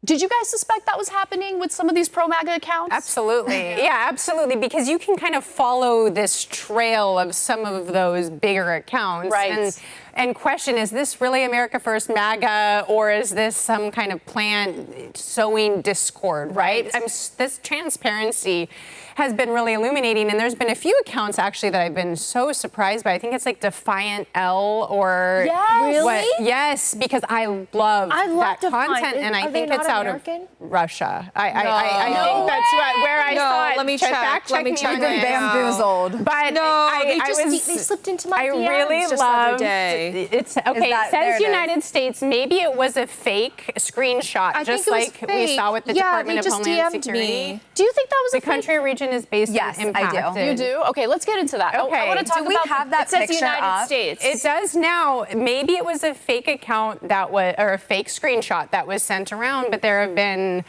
did you guys suspect that was happening with some of these pro-MAGA accounts? Absolutely. Yeah, absolutely. Because you can kind of follow this trail of some of those bigger accounts. Right. And question, is this really America First MAGA, or is this some kind of plan sowing discord, right? This transparency has been really illuminating, and there's been a few accounts actually that I've been so surprised by. I think it's like Defiant L or Really? Yes, because I love that content, and I think it's out of Russia. I think that's where I saw it. Let me check. Let me check. I've been bamboozled. But they slipped into my DMs really just the other day. It's okay. It says United States. Maybe it was a fake screenshot, just like we saw with the Department of Homeland Security. Do you think that was the country or region is based in impact? I do. You do? Okay, let's get into that. Okay. I want to talk do we have that it says picture United up? States. It does now. Maybe it was a fake account that was, or a fake screenshot that was sent around, but there have been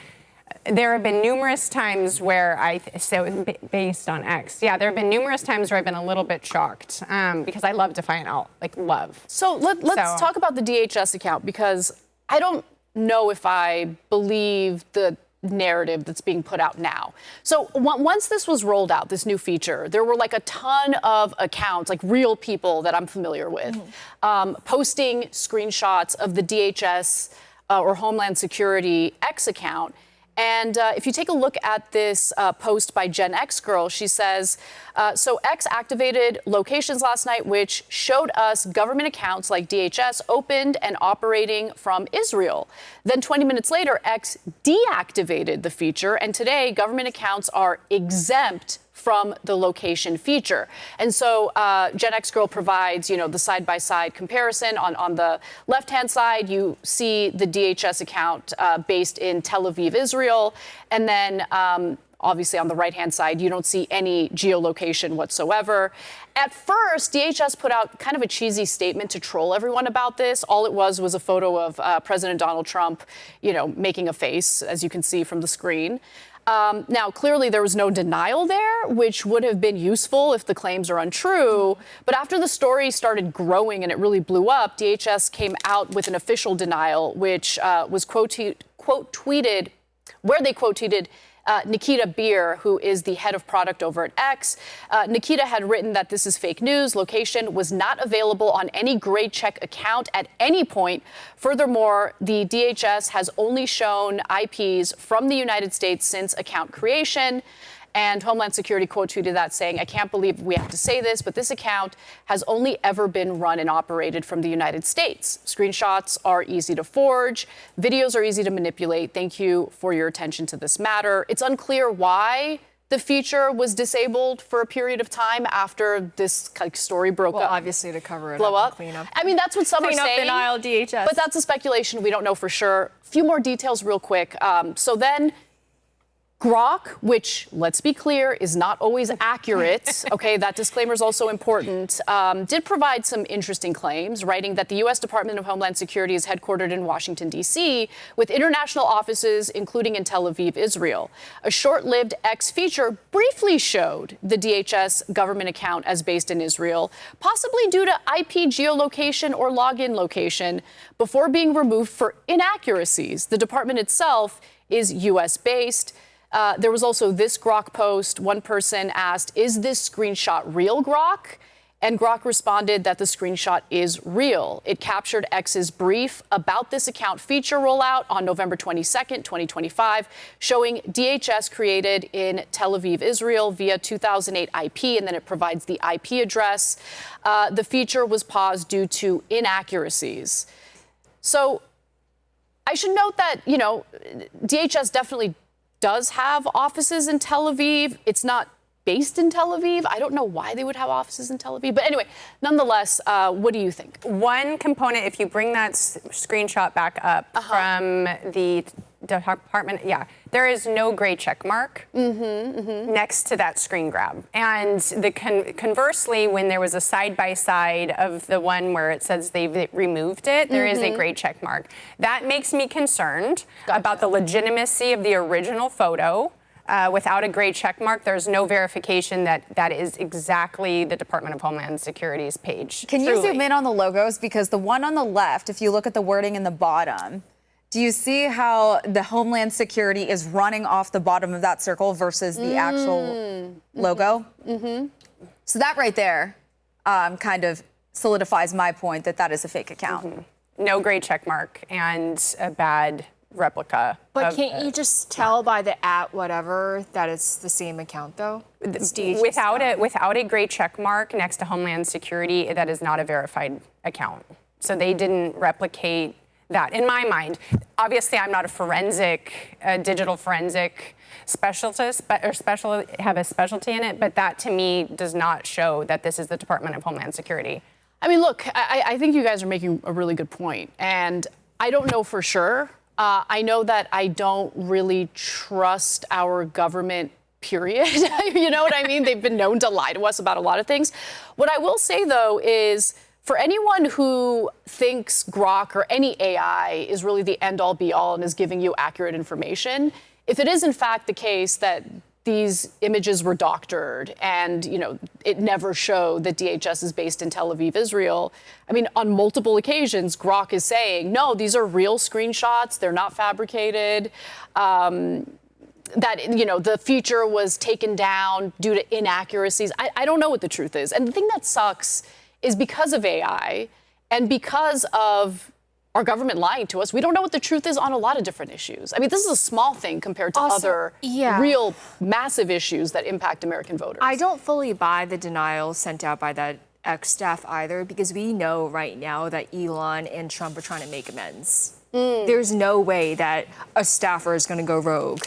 There have been numerous times where based on X, there have been numerous times where I've been a little bit shocked because I love Defiant Alt, like love. So let's talk about the DHS account, because I don't know if I believe the narrative that's being put out now. So once this was rolled out, this new feature, there were like a ton of accounts, like real people that I'm familiar with, posting screenshots of the DHS or Homeland Security X account. And if you take a look at this post by Gen X Girl, she says, so X activated locations last night, which showed us government accounts like DHS opened and operating from Israel. Then 20 minutes later, X deactivated the feature. And today, government accounts are exempt from the location feature. And so Gen X Girl provides, the side-by-side comparison. On the left-hand side, you see the DHS account based in Tel Aviv, Israel. And then obviously on the right-hand side, you don't see any geolocation whatsoever. At first, DHS put out kind of a cheesy statement to troll everyone about this. All it was a photo of President Donald Trump, making a face, as you can see from the screen. Now, clearly, there was no denial there, which would have been useful if the claims are untrue. But after the story started growing and it really blew up, DHS came out with an official denial, which was quote tweeted, where they quote tweeted Nikita Beer, who is the head of product over at X. Nikita had written that this is fake news. Location was not available on any grade check account at any point. Furthermore, the DHS has only shown IPs from the United States since account creation. And Homeland Security quote tweeted that saying, I can't believe we have to say this, but this account has only ever been run and operated from the United States. Screenshots are easy to forge. Videos are easy to manipulate. Thank you for your attention to this matter. It's unclear why the feature was disabled for a period of time after this story broke up. Well, obviously to cover it blow up up. And clean up. I mean, that's what some are saying. Clean up denial, DHS. But that's a speculation. We don't know for sure. A few more details real quick. So then Grok, which, let's be clear, is not always accurate, okay, that disclaimer is also important, did provide some interesting claims, writing that the U.S. Department of Homeland Security is headquartered in Washington, D.C., with international offices, including in Tel Aviv, Israel. A short-lived X feature briefly showed the DHS government account as based in Israel, possibly due to IP geolocation or login location, before being removed for inaccuracies. The department itself is U.S.-based. There was also this Grok post. One person asked, is this screenshot real, Grok? And Grok responded that the screenshot is real. It captured X's brief about this account feature rollout on November 22nd, 2025, showing DHS created in Tel Aviv, Israel via 2008 IP, and then it provides the IP address. The feature was paused due to inaccuracies. So I should note that, DHS definitely does have offices in Tel Aviv. It's not based in Tel Aviv. I don't know why they would have offices in Tel Aviv. But anyway, nonetheless, what do you think? One component, if you bring that screenshot back up from the department, there is no gray check mark next to that screen grab. And conversely, when there was a side-by-side of the one where it says they've removed it, there is a gray check mark. That makes me concerned about the legitimacy of the original photo. Without a gray check mark, there's no verification that that is exactly the Department of Homeland Security's page. Can you zoom in on the logos? Because the one on the left, if you look at the wording in the bottom, do you see how the Homeland Security is running off the bottom of that circle versus the actual logo? So that right there kind of solidifies my point that that is a fake account. No gray check mark and a bad replica. But can't you just tell by the @ that it's the same account, though? Without a gray check mark next to Homeland Security, that is not a verified account. So they didn't replicate that, in my mind. Obviously, I'm not a digital forensic specialist, have a specialty in it, but that to me does not show that this is the Department of Homeland Security. I mean, look, I think you guys are making a really good point, and I don't know for sure. I know that I don't really trust our government, period. You know what I mean? They've been known to lie to us about a lot of things. What I will say, though, is for anyone who thinks Grok or any AI is really the end-all, be-all and is giving you accurate information, if it is in fact the case that these images were doctored and, it never showed that DHS is based in Tel Aviv, Israel. I mean, on multiple occasions, Grok is saying, no, these are real screenshots. They're not fabricated. That, the feature was taken down due to inaccuracies. I don't know what the truth is. And the thing that sucks is because of AI and because of our government lying to us, we don't know what the truth is on a lot of different issues. I mean, this is a small thing compared to other real massive issues that impact American voters. I don't fully buy the denial sent out by that X staff either, because we know right now that Elon and Trump are trying to make amends. There's no way that a staffer is going to go rogue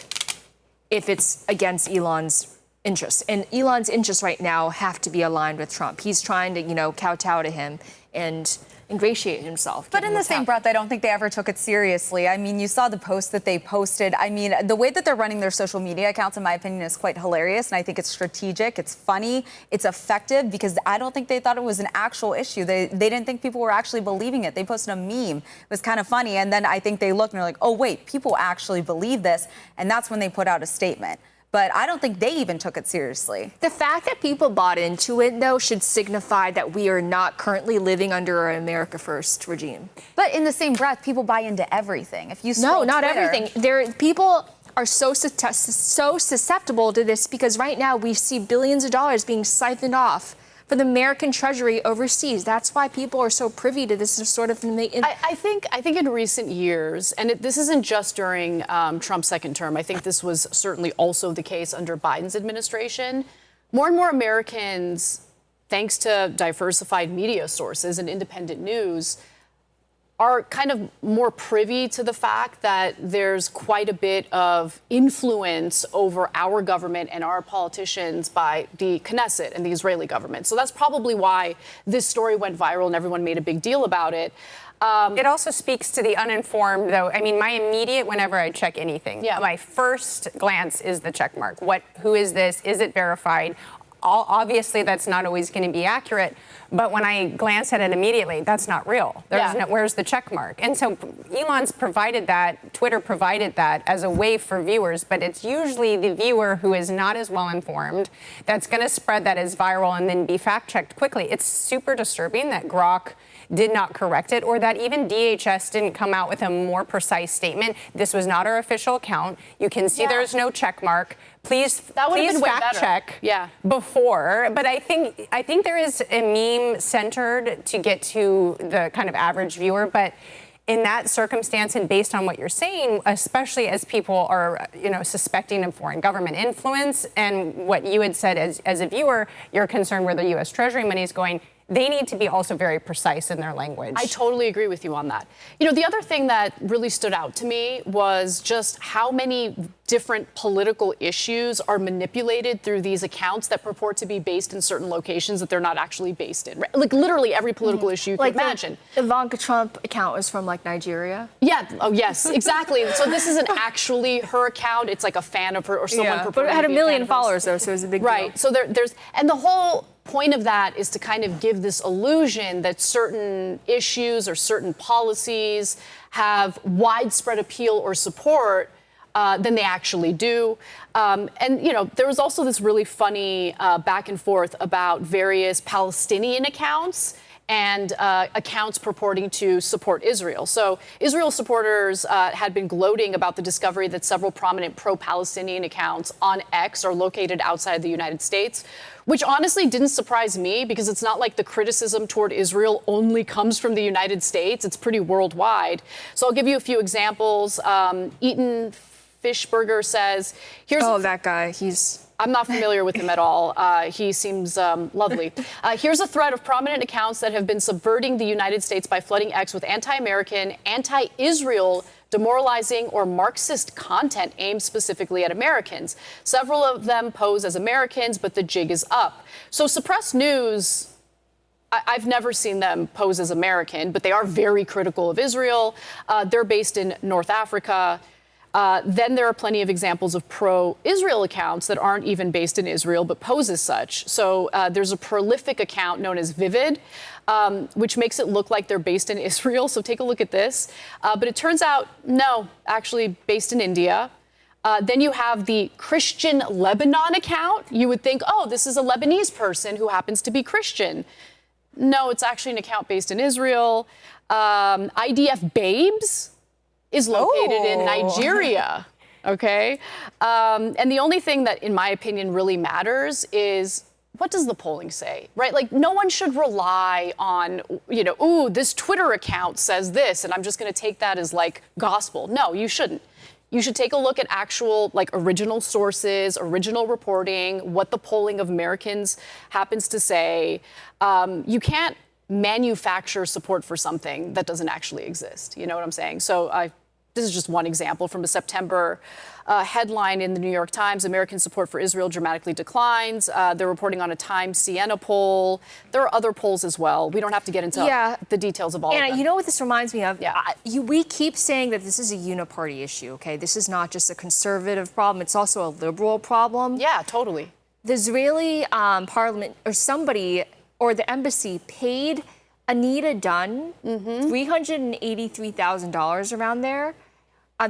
if it's against Elon's interests. And Elon's interests right now have to be aligned with Trump. He's trying to, kowtow to him and ingratiate himself. But in the same breath, I don't think they ever took it seriously. I mean, you saw the post that they posted. I mean, the way that they're running their social media accounts, in my opinion, is quite hilarious. And I think it's strategic, it's funny, it's effective, because I don't think they thought it was an actual issue. They didn't think people were actually believing it. They posted a meme. It was kind of funny. And then I think they looked and they're like, oh, wait, people actually believe this. And that's when they put out a statement. But I don't think they even took it seriously. The fact that people bought into it, though, should signify that we are not currently living under an America First regime. But in the same breath, people buy into everything. If you No, not Twitter, everything. People are so susceptible to this because right now we see billions of dollars being siphoned off for the American Treasury overseas. That's why people are so privy to this sort of thing. I think in recent years, and this isn't just during Trump's second term, I think this was certainly also the case under Biden's administration, more and more Americans, thanks to diversified media sources and independent news, are kind of more privy to the fact that there's quite a bit of influence over our government and our politicians by the Knesset and the Israeli government. So that's probably why this story went viral and everyone made a big deal about it. It also speaks to the uninformed, though. I mean, my immediate, whenever I check anything, my first glance is the check mark. Who is this? Is it verified? Obviously, that's not always going to be accurate. But when I glance at it immediately, that's not real. Where's the check mark? And so Elon's provided that, Twitter provided that as a way for viewers, but it's usually the viewer who is not as well informed that's going to spread that as viral and then be fact checked quickly. It's super disturbing that Grok did not correct it, or that even DHS didn't come out with a more precise statement. This was not our official account. You can see there's no check mark. Please fact check before. But I think there is a meme centered to get to the kind of average viewer. But in that circumstance, and based on what you're saying, especially as people are, suspecting of foreign government influence, and what you had said as a viewer, you're concerned where the U.S. Treasury money is going. They need to be also very precise in their language. I totally agree with you on that. The other thing that really stood out to me was just how many different political issues are manipulated through these accounts that purport to be based in certain locations that they're not actually based in. Like literally every political issue you can imagine. The Ivanka Trump account was from Nigeria? Yeah. Oh, yes, exactly. So this isn't actually her account. It's like a fan of her or someone purporting but it had to a be million fan of hers. followers, though, so it was a big deal. So there's and the whole point of that is to kind of give this illusion that certain issues or certain policies have widespread appeal or support than they actually do. And, there was also this really funny back and forth about various Palestinian accounts and accounts purporting to support Israel. So Israel supporters had been gloating about the discovery that several prominent pro-Palestinian accounts on X are located outside the United States, which honestly didn't surprise me because it's not like the criticism toward Israel only comes from the United States. It's pretty worldwide. So I'll give you a few examples. Eaton Fishburger says, that guy, I'm not familiar with him at all. He seems lovely. Here's a thread of prominent accounts that have been subverting the United States by flooding X with anti-American, anti-Israel, demoralizing or Marxist content aimed specifically at Americans. Several of them pose as Americans, but the jig is up. So suppressed news, I've never seen them pose as American, but they are very critical of Israel. They're based in North Africa. Then there are plenty of examples of pro-Israel accounts that aren't even based in Israel, but pose as such. So there's a prolific account known as Vivid, which makes it look like they're based in Israel. So take a look at this. But it turns out, no, actually based in India. Then you have the Christian Lebanon account. You would think, oh, this is a Lebanese person who happens to be Christian. No, it's actually an account based in Israel. IDF Babes is located in Nigeria. Okay. And the only thing that, in my opinion, really matters is, what does the polling say, right? Like, no one should rely on, ooh, this Twitter account says this, and I'm just going to take that as like gospel. No, you shouldn't. You should take a look at actual, like, original sources, original reporting, what the polling of Americans happens to say. You can't manufacture support for something that doesn't actually exist. You know what I'm saying? So this is just one example from a September headline in the New York Times. American support for Israel dramatically declines. They're reporting on a Times Siena poll. There are other polls as well. We don't have to get into the details of all of them. And you know what this reminds me of? Yeah. We keep saying that this is a uniparty issue, okay? This is not just a conservative problem. It's also a liberal problem. Yeah, totally. The Israeli parliament or somebody or the embassy paid Anita Dunn $383,000 around there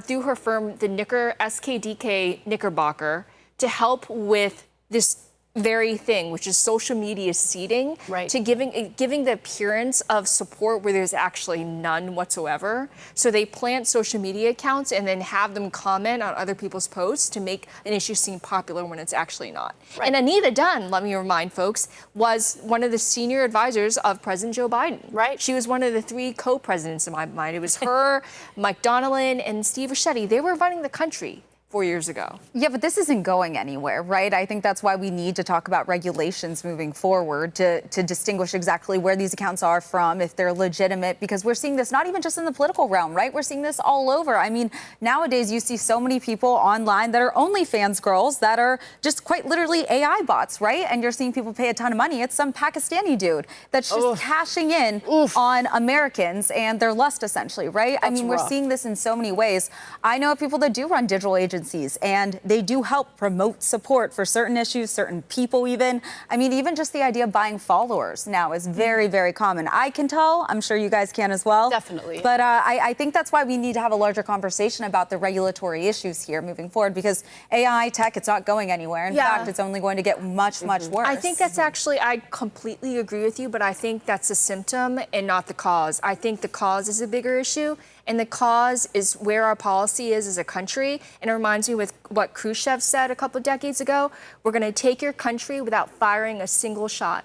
through her firm, the SKDK Knickerbocker, to help with this very thing, which is social media seeding, to giving the appearance of support where there's actually none whatsoever. So they plant social media accounts and then have them comment on other people's posts to make an issue seem popular when it's actually not. Right. And Anita Dunn, let me remind folks, was one of the senior advisors of President Joe Biden. Right. She was one of the 3 co-presidents in my mind. It was her, Mike Donnellan, and Steve Ricchetti. They were running the country 4 years ago. Yeah, but this isn't going anywhere, right? I think that's why we need to talk about regulations moving forward to distinguish exactly where these accounts are from, if they're legitimate, because we're seeing this not even just in the political realm, right? We're seeing this all over. I mean, nowadays you see so many people online that are OnlyFans girls that are just quite literally AI bots, right? And you're seeing people pay a ton of money. It's some Pakistani dude that's just cashing in on Americans and their lust, essentially, right? I mean, we're seeing this in so many ways. I know of people that do run digital agencies, and they do help promote support for certain issues, certain people even. I mean, even just the idea of buying followers now is very, very common. I can tell. I'm sure you guys can as well. Definitely. But I think that's why we need to have a larger conversation about the regulatory issues here moving forward, because AI tech, it's not going anywhere. In fact, it's only going to get much, much worse. I think that's actually, I completely agree with you, but I think that's a symptom and not the cause. I think the cause is a bigger issue. And the cause is where our policy is as a country. And it reminds me with what Khrushchev said a couple of decades ago. We're going to take your country without firing a single shot.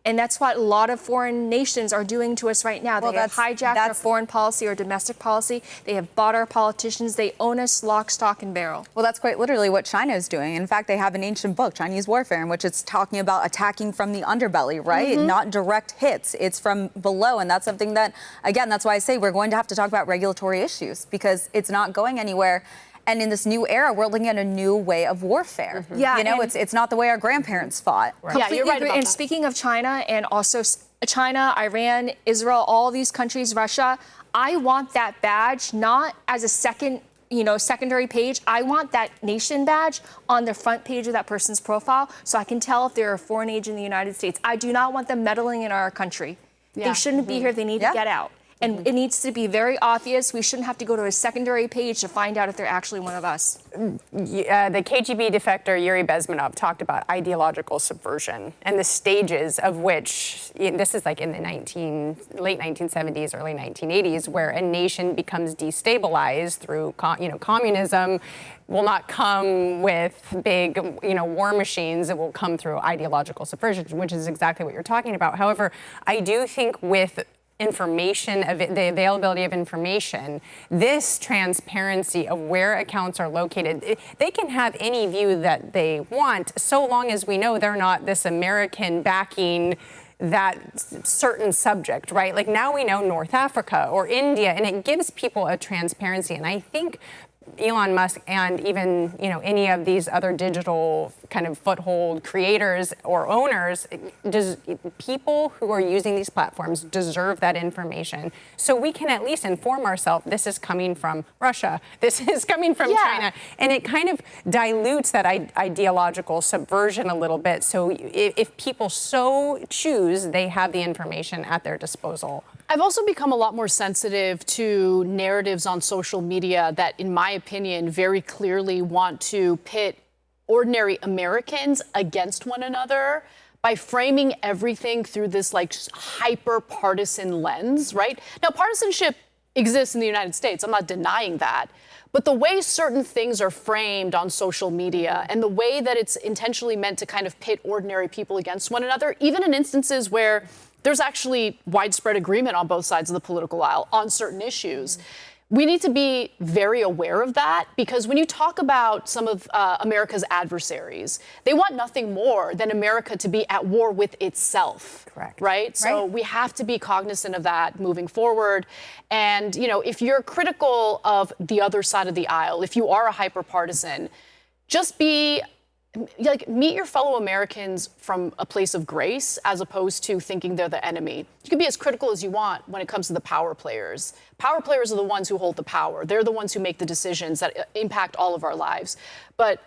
And that's what a lot of foreign nations are doing to us right now. They have hijacked our foreign policy or domestic policy. They have bought our politicians. They own us lock, stock, and barrel. Well, that's quite literally what China is doing. In fact, they have an ancient book, Chinese Warfare, in which it's talking about attacking from the underbelly, right? Not direct hits. It's from below. And that's something that, again, that's why I say we're going to have to talk about regulatory issues, because it's not going anywhere. And in this new era, we're looking at a new way of warfare. Yeah, you know, it's not the way our grandparents fought. Yeah, you're right about And that. speaking of China, and also China, Iran, Israel, all these countries, Russia, I want that badge not as a secondary page. I want that nation badge on the front page of that person's profile, so I can tell if they're a foreign agent in the United States. I do not want them meddling in our country. They shouldn't be here. They need to get out. And it needs to be very obvious. We shouldn't have to go to a secondary page to find out if they're actually one of us. The KGB defector Yuri Bezmenov talked about ideological subversion and the stages of which, this is like in the late 1970s, early 1980s, where a nation becomes destabilized through communism. Will not come with big, war machines. It will come through ideological subversion, which is exactly what you're talking about. However, I do think with information, the availability of information, this transparency of where accounts are located, they can have any view that they want, so long as we know they're not this American backing that certain subject, right? Like now we know North Africa or India, and it gives people a transparency. And I think Elon Musk and even, any of these other digital kind of foothold creators or owners, people who are using these platforms deserve that information. So we can at least inform ourselves, this is coming from Russia, this is coming from China. And it kind of dilutes that ideological subversion a little bit. So if people so choose, they have the information at their disposal. I've also become a lot more sensitive to narratives on social media that, in my opinion, very clearly want to pit ordinary Americans against one another by framing everything through this like hyper partisan lens, right? Now, partisanship exists in the United States. I'm not denying that. But the way certain things are framed on social media and the way that it's intentionally meant to kind of pit ordinary people against one another, even in instances where there's actually widespread agreement on both sides of the political aisle on certain issues. We need to be very aware of that, because when you talk about some of America's adversaries, they want nothing more than America to be at war with itself. Correct. Right? So we have to be cognizant of that moving forward. And, you know, if you're critical of the other side of the aisle, if you are a hyper-partisan, just be like, meet your fellow Americans from a place of grace as opposed to thinking they're the enemy. You can be as critical as you want when it comes to the power players. Power players are the ones who hold the power. They're the ones who make the decisions that impact all of our lives. But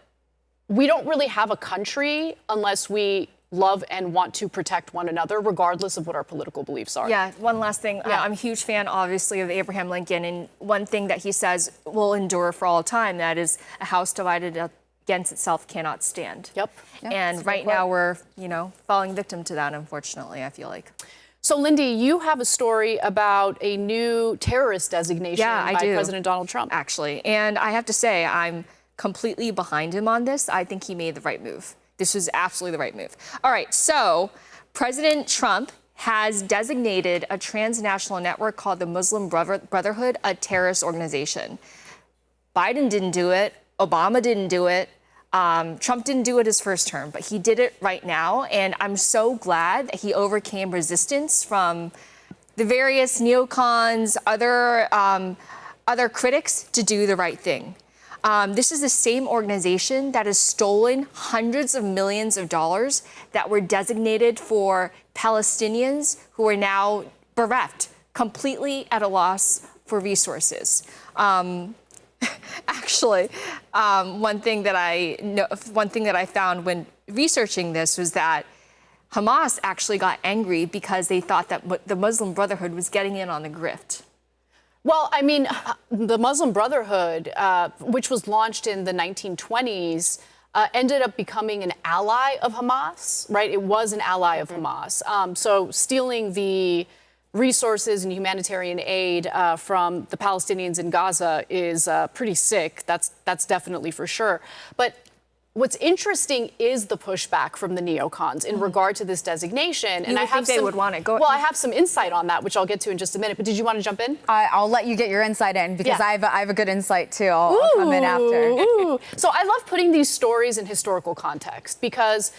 we don't really have a country unless we love and want to protect one another, regardless of what our political beliefs are. Yeah, one last thing. I'm a huge fan, obviously, of Abraham Lincoln. And one thing that he says will endure for all time, that is, a house divided against itself cannot stand. Yep. And right now we're, you know, falling victim to that, unfortunately, I feel like. So, Lindy, you have a story about a new terrorist designation by President Donald Trump. Actually. And I have to say, I'm completely behind him on this. I think he made the right move. This was absolutely the right move. All right, so President Trump has designated a transnational network called the Muslim Brotherhood a terrorist organization. Biden didn't do it. Obama didn't do it. Trump didn't do it his first term, but he did it right now. And I'm so glad that he overcame resistance from the various neocons, other critics to do the right thing. This is the same organization that has stolen hundreds of millions of dollars that were designated for Palestinians who are now bereft, completely at a loss for resources. Actually, one thing that I found when researching this was that Hamas actually got angry because they thought that the Muslim Brotherhood was getting in on the grift. Well, I mean, the Muslim Brotherhood, which was launched in the 1920s, ended up becoming an ally of Hamas, right? It was an ally of Hamas. So stealing the resources and humanitarian aid from the Palestinians in Gaza is pretty sick. That's definitely for sure. But what's interesting is the pushback from the neocons in regard to this designation. And I think they would want it. Well, I have some insight on that, which I'll get to in just a minute. But did you want to jump in? I'll let you get your insight in, because I have a good insight too. I'll come in after. So I love putting these stories in historical context, because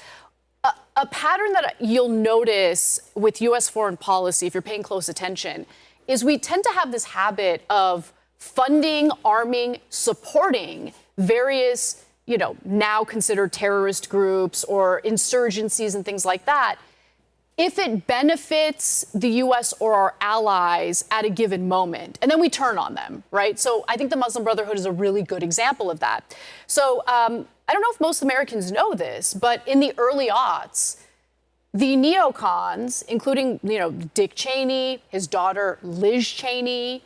a pattern that you'll notice with U.S. foreign policy, if you're paying close attention, is we tend to have this habit of funding, arming, supporting various, you know, now considered terrorist groups or insurgencies and things like that, if it benefits the U.S. or our allies at a given moment, and then we turn on them, right? So I think the Muslim Brotherhood is a really good example of that. So I don't know if most Americans know this, but in the early aughts, the neocons, including, you know, Dick Cheney, his daughter Liz Cheney,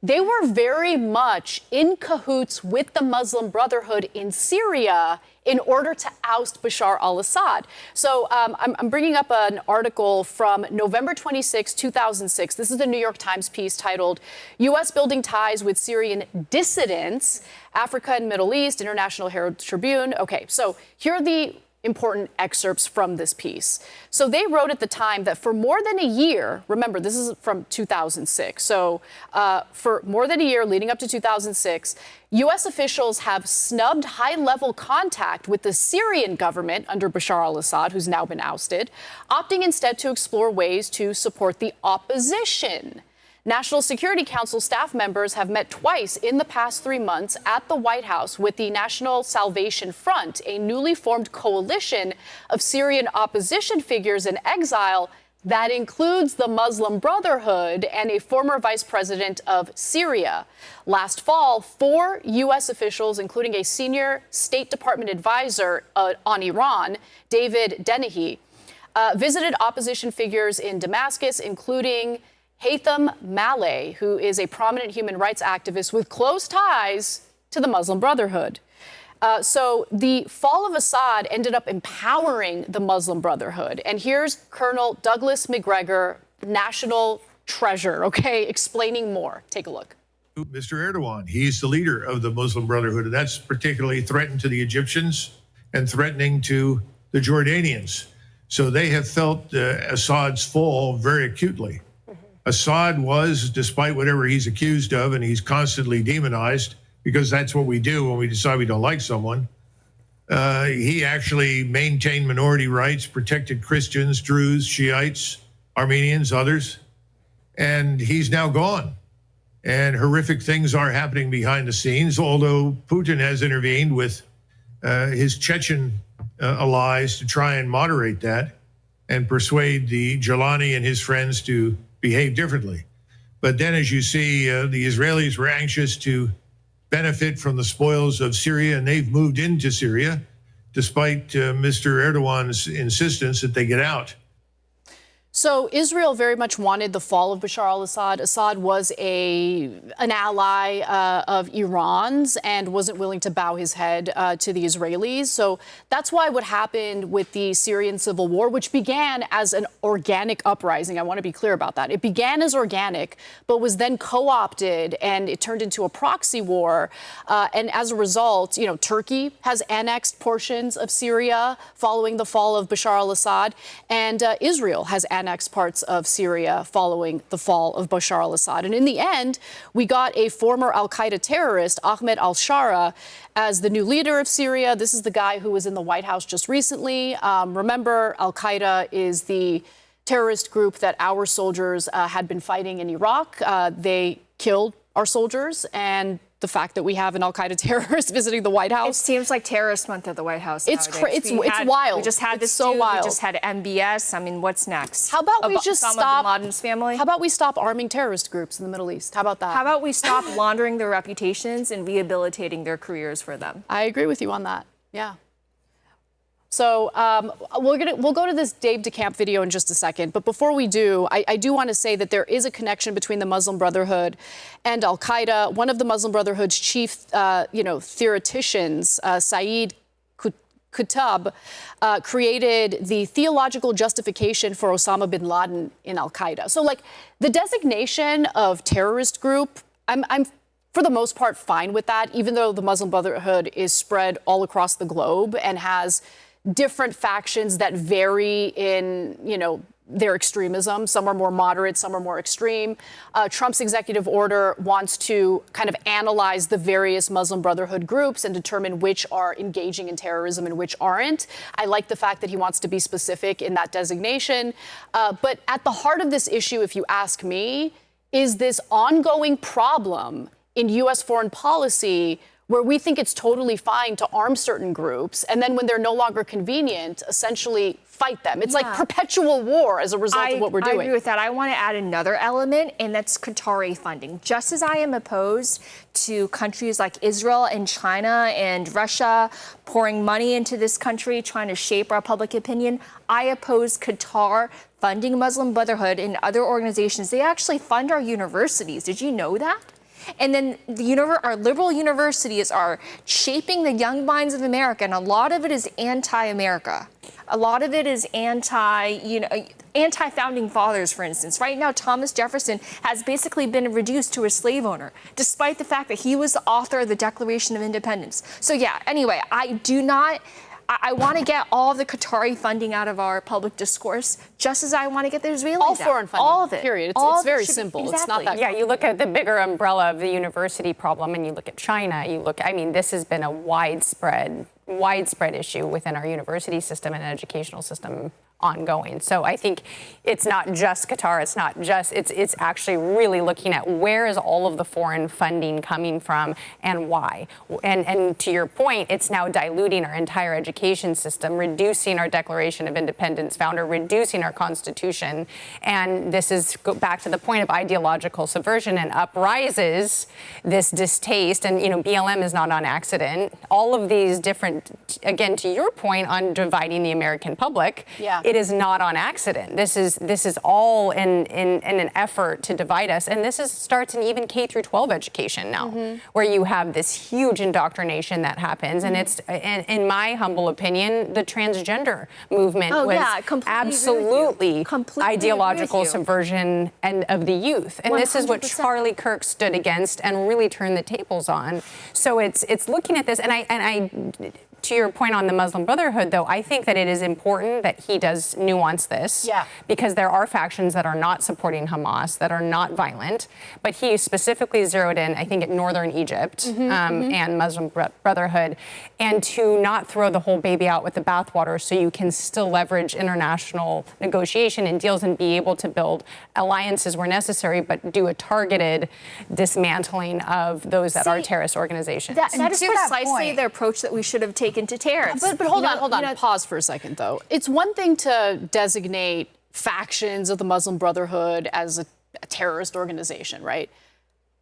they were very much in cahoots with the Muslim Brotherhood in Syria in order to oust Bashar al-Assad. So I'm bringing up an article from November 26, 2006. This is the New York Times piece titled, U.S. Building Ties with Syrian Dissidents, Africa and Middle East, International Herald Tribune. Okay, so here are the important excerpts from this piece. So they wrote at the time that for more than a year, remember, this is from 2006. So for more than a year leading up to 2006, U.S. officials have snubbed high-level contact with the Syrian government under Bashar al-Assad, who's now been ousted, opting instead to explore ways to support the opposition. National Security Council staff members have met twice in the past 3 months at the White House with the National Salvation Front, a newly formed coalition of Syrian opposition figures in exile that includes the Muslim Brotherhood and a former vice president of Syria. Last fall, 4 U.S. officials, including a senior State Department advisor on Iran, David Dennehy, visited opposition figures in Damascus, including Haytham Maleh, who is a prominent human rights activist with close ties to the Muslim Brotherhood. So the fall of Assad ended up empowering the Muslim Brotherhood. And here's Colonel Douglas McGregor, national treasure, okay, explaining more. Take a look. Mr. Erdogan, he's the leader of the Muslim Brotherhood, and that's particularly threatened to the Egyptians and threatening to the Jordanians. So they have felt Assad's fall very acutely. Assad was, despite whatever he's accused of, and he's constantly demonized, because that's what we do when we decide we don't like someone. He actually maintained minority rights, protected Christians, Druze, Shiites, Armenians, others, and he's now gone. And horrific things are happening behind the scenes, although Putin has intervened with his Chechen allies to try and moderate that and persuade the Jelani and his friends to behave differently. But then, as you see, the Israelis were anxious to benefit from the spoils of Syria, and they've moved into Syria, despite Mr. Erdogan's insistence that they get out. So Israel very much wanted the fall of Bashar al-Assad. Assad was an ally of Iran's and wasn't willing to bow his head to the Israelis. So that's why what happened with the Syrian civil war, which began as an organic uprising, I want to be clear about that. It began as organic, but was then co-opted and it turned into a proxy war. And as a result, you know, Turkey has annexed portions of Syria following the fall of Bashar al-Assad, and Israel has annexed parts of Syria following the fall of Bashar al-Assad. And in the end, we got a former al-Qaeda terrorist, Ahmed al-Shara, as the new leader of Syria. This is the guy who was in the White House just recently. Remember, al-Qaeda is the terrorist group that our soldiers had been fighting in Iraq. They killed our soldiers, and the fact that we have an al-Qaeda terrorist visiting the White House. It seems like terrorist month of the White House. It's wild. We just had this so wild. We just had MBS. I mean, what's next? How about we just Osama stop bin Laden's family? How about we stop arming terrorist groups in the Middle East? How about that? How about we stop laundering their reputations and rehabilitating their careers for them? I agree with you on that. Yeah. So we'll go to this Dave DeCamp video in just a second. But before we do, I do want to say that there is a connection between the Muslim Brotherhood and al-Qaeda. One of the Muslim Brotherhood's chief, theoreticians, Saeed Qutb, created the theological justification for Osama bin Laden in al-Qaeda. So, like, the designation of terrorist group, I'm for the most part fine with that, even though the Muslim Brotherhood is spread all across the globe and has different factions that vary in, their extremism. Some are more moderate, some are more extreme. Trump's executive order wants to kind of analyze the various Muslim Brotherhood groups and determine which are engaging in terrorism and which aren't. I like the fact that he wants to be specific in that designation. But at the heart of this issue, if you ask me, is this ongoing problem in U.S. foreign policy where we think it's totally fine to arm certain groups, and then when they're no longer convenient, essentially fight them. It's like perpetual war as a result of what we're doing. I agree with that. I want to add another element, and that's Qatari funding. Just as I am opposed to countries like Israel and China and Russia pouring money into this country, trying to shape our public opinion, I oppose Qatar funding Muslim Brotherhood and other organizations. They actually fund our universities. Did you know that? And then our liberal universities are shaping the young minds of America, and a lot of it is anti-America. A lot of it is anti-founding fathers, for instance. Right now, Thomas Jefferson has basically been reduced to a slave owner, despite the fact that he was the author of the Declaration of Independence. So yeah, anyway, I want to get all the Qatari funding out of our public discourse, just as I want to get the Israelis all foreign funding, all of it. Period. It's very simple. Exactly. It's not that. Yeah, you look at the bigger umbrella of the university problem, and you look at China. This has been a widespread issue within our university system and educational system ongoing. So I think it's not just Qatar. It's actually really looking at where is all of the foreign funding coming from and why. And to your point, it's now diluting our entire education system, reducing our Declaration of Independence founder, reducing our Constitution. And this is back to the point of ideological subversion and uprises this distaste. And, BLM is not on accident. All of these different, again, to your point on dividing the American public, it is not on accident. This is all in an effort to divide us. And starts in even K through 12 education now, where you have this huge indoctrination that happens. And it's, in my humble opinion, the transgender movement was absolutely ideological subversion of the youth. And 100%. This is what Charlie Kirk stood against and really turned the tables on. So it's looking at this, and I to your point on the Muslim Brotherhood, though, I think that it is important that he does nuance this. Yeah. Because there are factions that are not supporting Hamas, that are not violent. But he specifically zeroed in, I think, at northern Egypt and Muslim Brotherhood, and to not throw the whole baby out with the bathwater so you can still leverage international negotiation and deals and be able to build alliances where necessary, but do a targeted dismantling of those that are terrorist organizations. That is precisely the approach that we should have taken to tariffs. But hold on. Pause for a second, though. It's one thing to designate factions of the Muslim Brotherhood as a terrorist organization, right?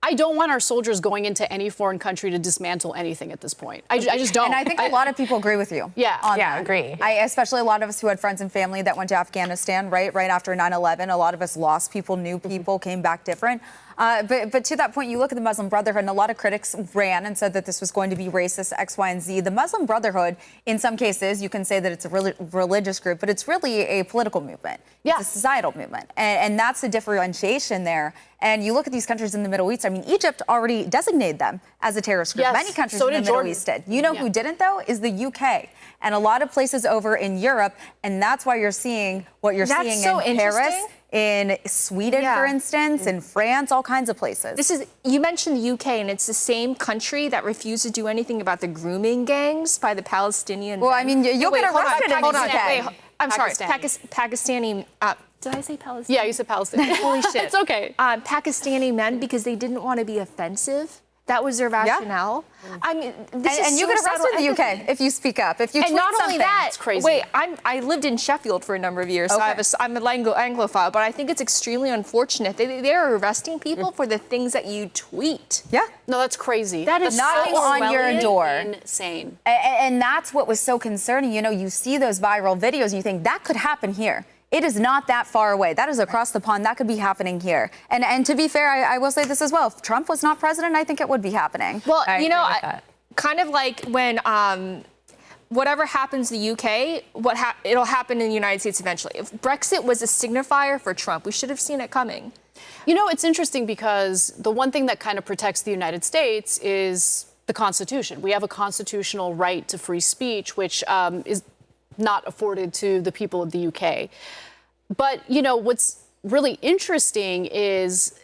I don't want our soldiers going into any foreign country to dismantle anything at this point. I just don't. And I think a lot of people agree with you. Yeah, agree. Especially a lot of us who had friends and family that went to Afghanistan right after 9/11. A lot of us lost people, knew people, came back different. But to that point, you look at the Muslim Brotherhood, and a lot of critics ran and said that this was going to be racist, X, Y, and Z. The Muslim Brotherhood, in some cases, you can say that it's a religious group, but it's really a political movement. It's a societal movement. And that's the differentiation there. And you look at these countries in the Middle East. I mean, Egypt already designated them as a terrorist group. Yes, many countries so in the did Middle East did. You know who didn't, though, is the UK. And a lot of places over in Europe. And that's why you're seeing what you're seeing in Paris, in Sweden, for instance, in France, all kinds of places. You mentioned the UK, and it's the same country that refused to do anything about the grooming gangs by the Palestinian. Well, I mean, you'll get arrested in the UK. Wait, I'm sorry, Pakistani. Did I say Palestinian? Yeah, you said Palestinian. Holy shit. It's okay. Pakistani men, because they didn't want to be offensive. That was their rationale. I mean, and you get arrested in the UK if you speak up. If you tweet not something. only that, it's crazy. Wait, I lived in Sheffield for a number of years, so I'm an Anglophile, but I think it's extremely unfortunate. They are arresting people for the things that you tweet. Yeah. No, that's crazy. That is knocking on your door. Insane. And that's what was so concerning. You know, you see those viral videos and you think that could happen here. It is not that far away. That is across the pond. That could be happening here. And to be fair, I will say this as well. If Trump was not president, I think it would be happening. Well, kind of like when whatever happens in the UK, it'll happen in the United States eventually. If Brexit was a signifier for Trump, we should have seen it coming. You know, it's interesting because the one thing that kind of protects the United States is the Constitution. We have a constitutional right to free speech, which is not afforded to the people of the UK. But, you know, what's really interesting is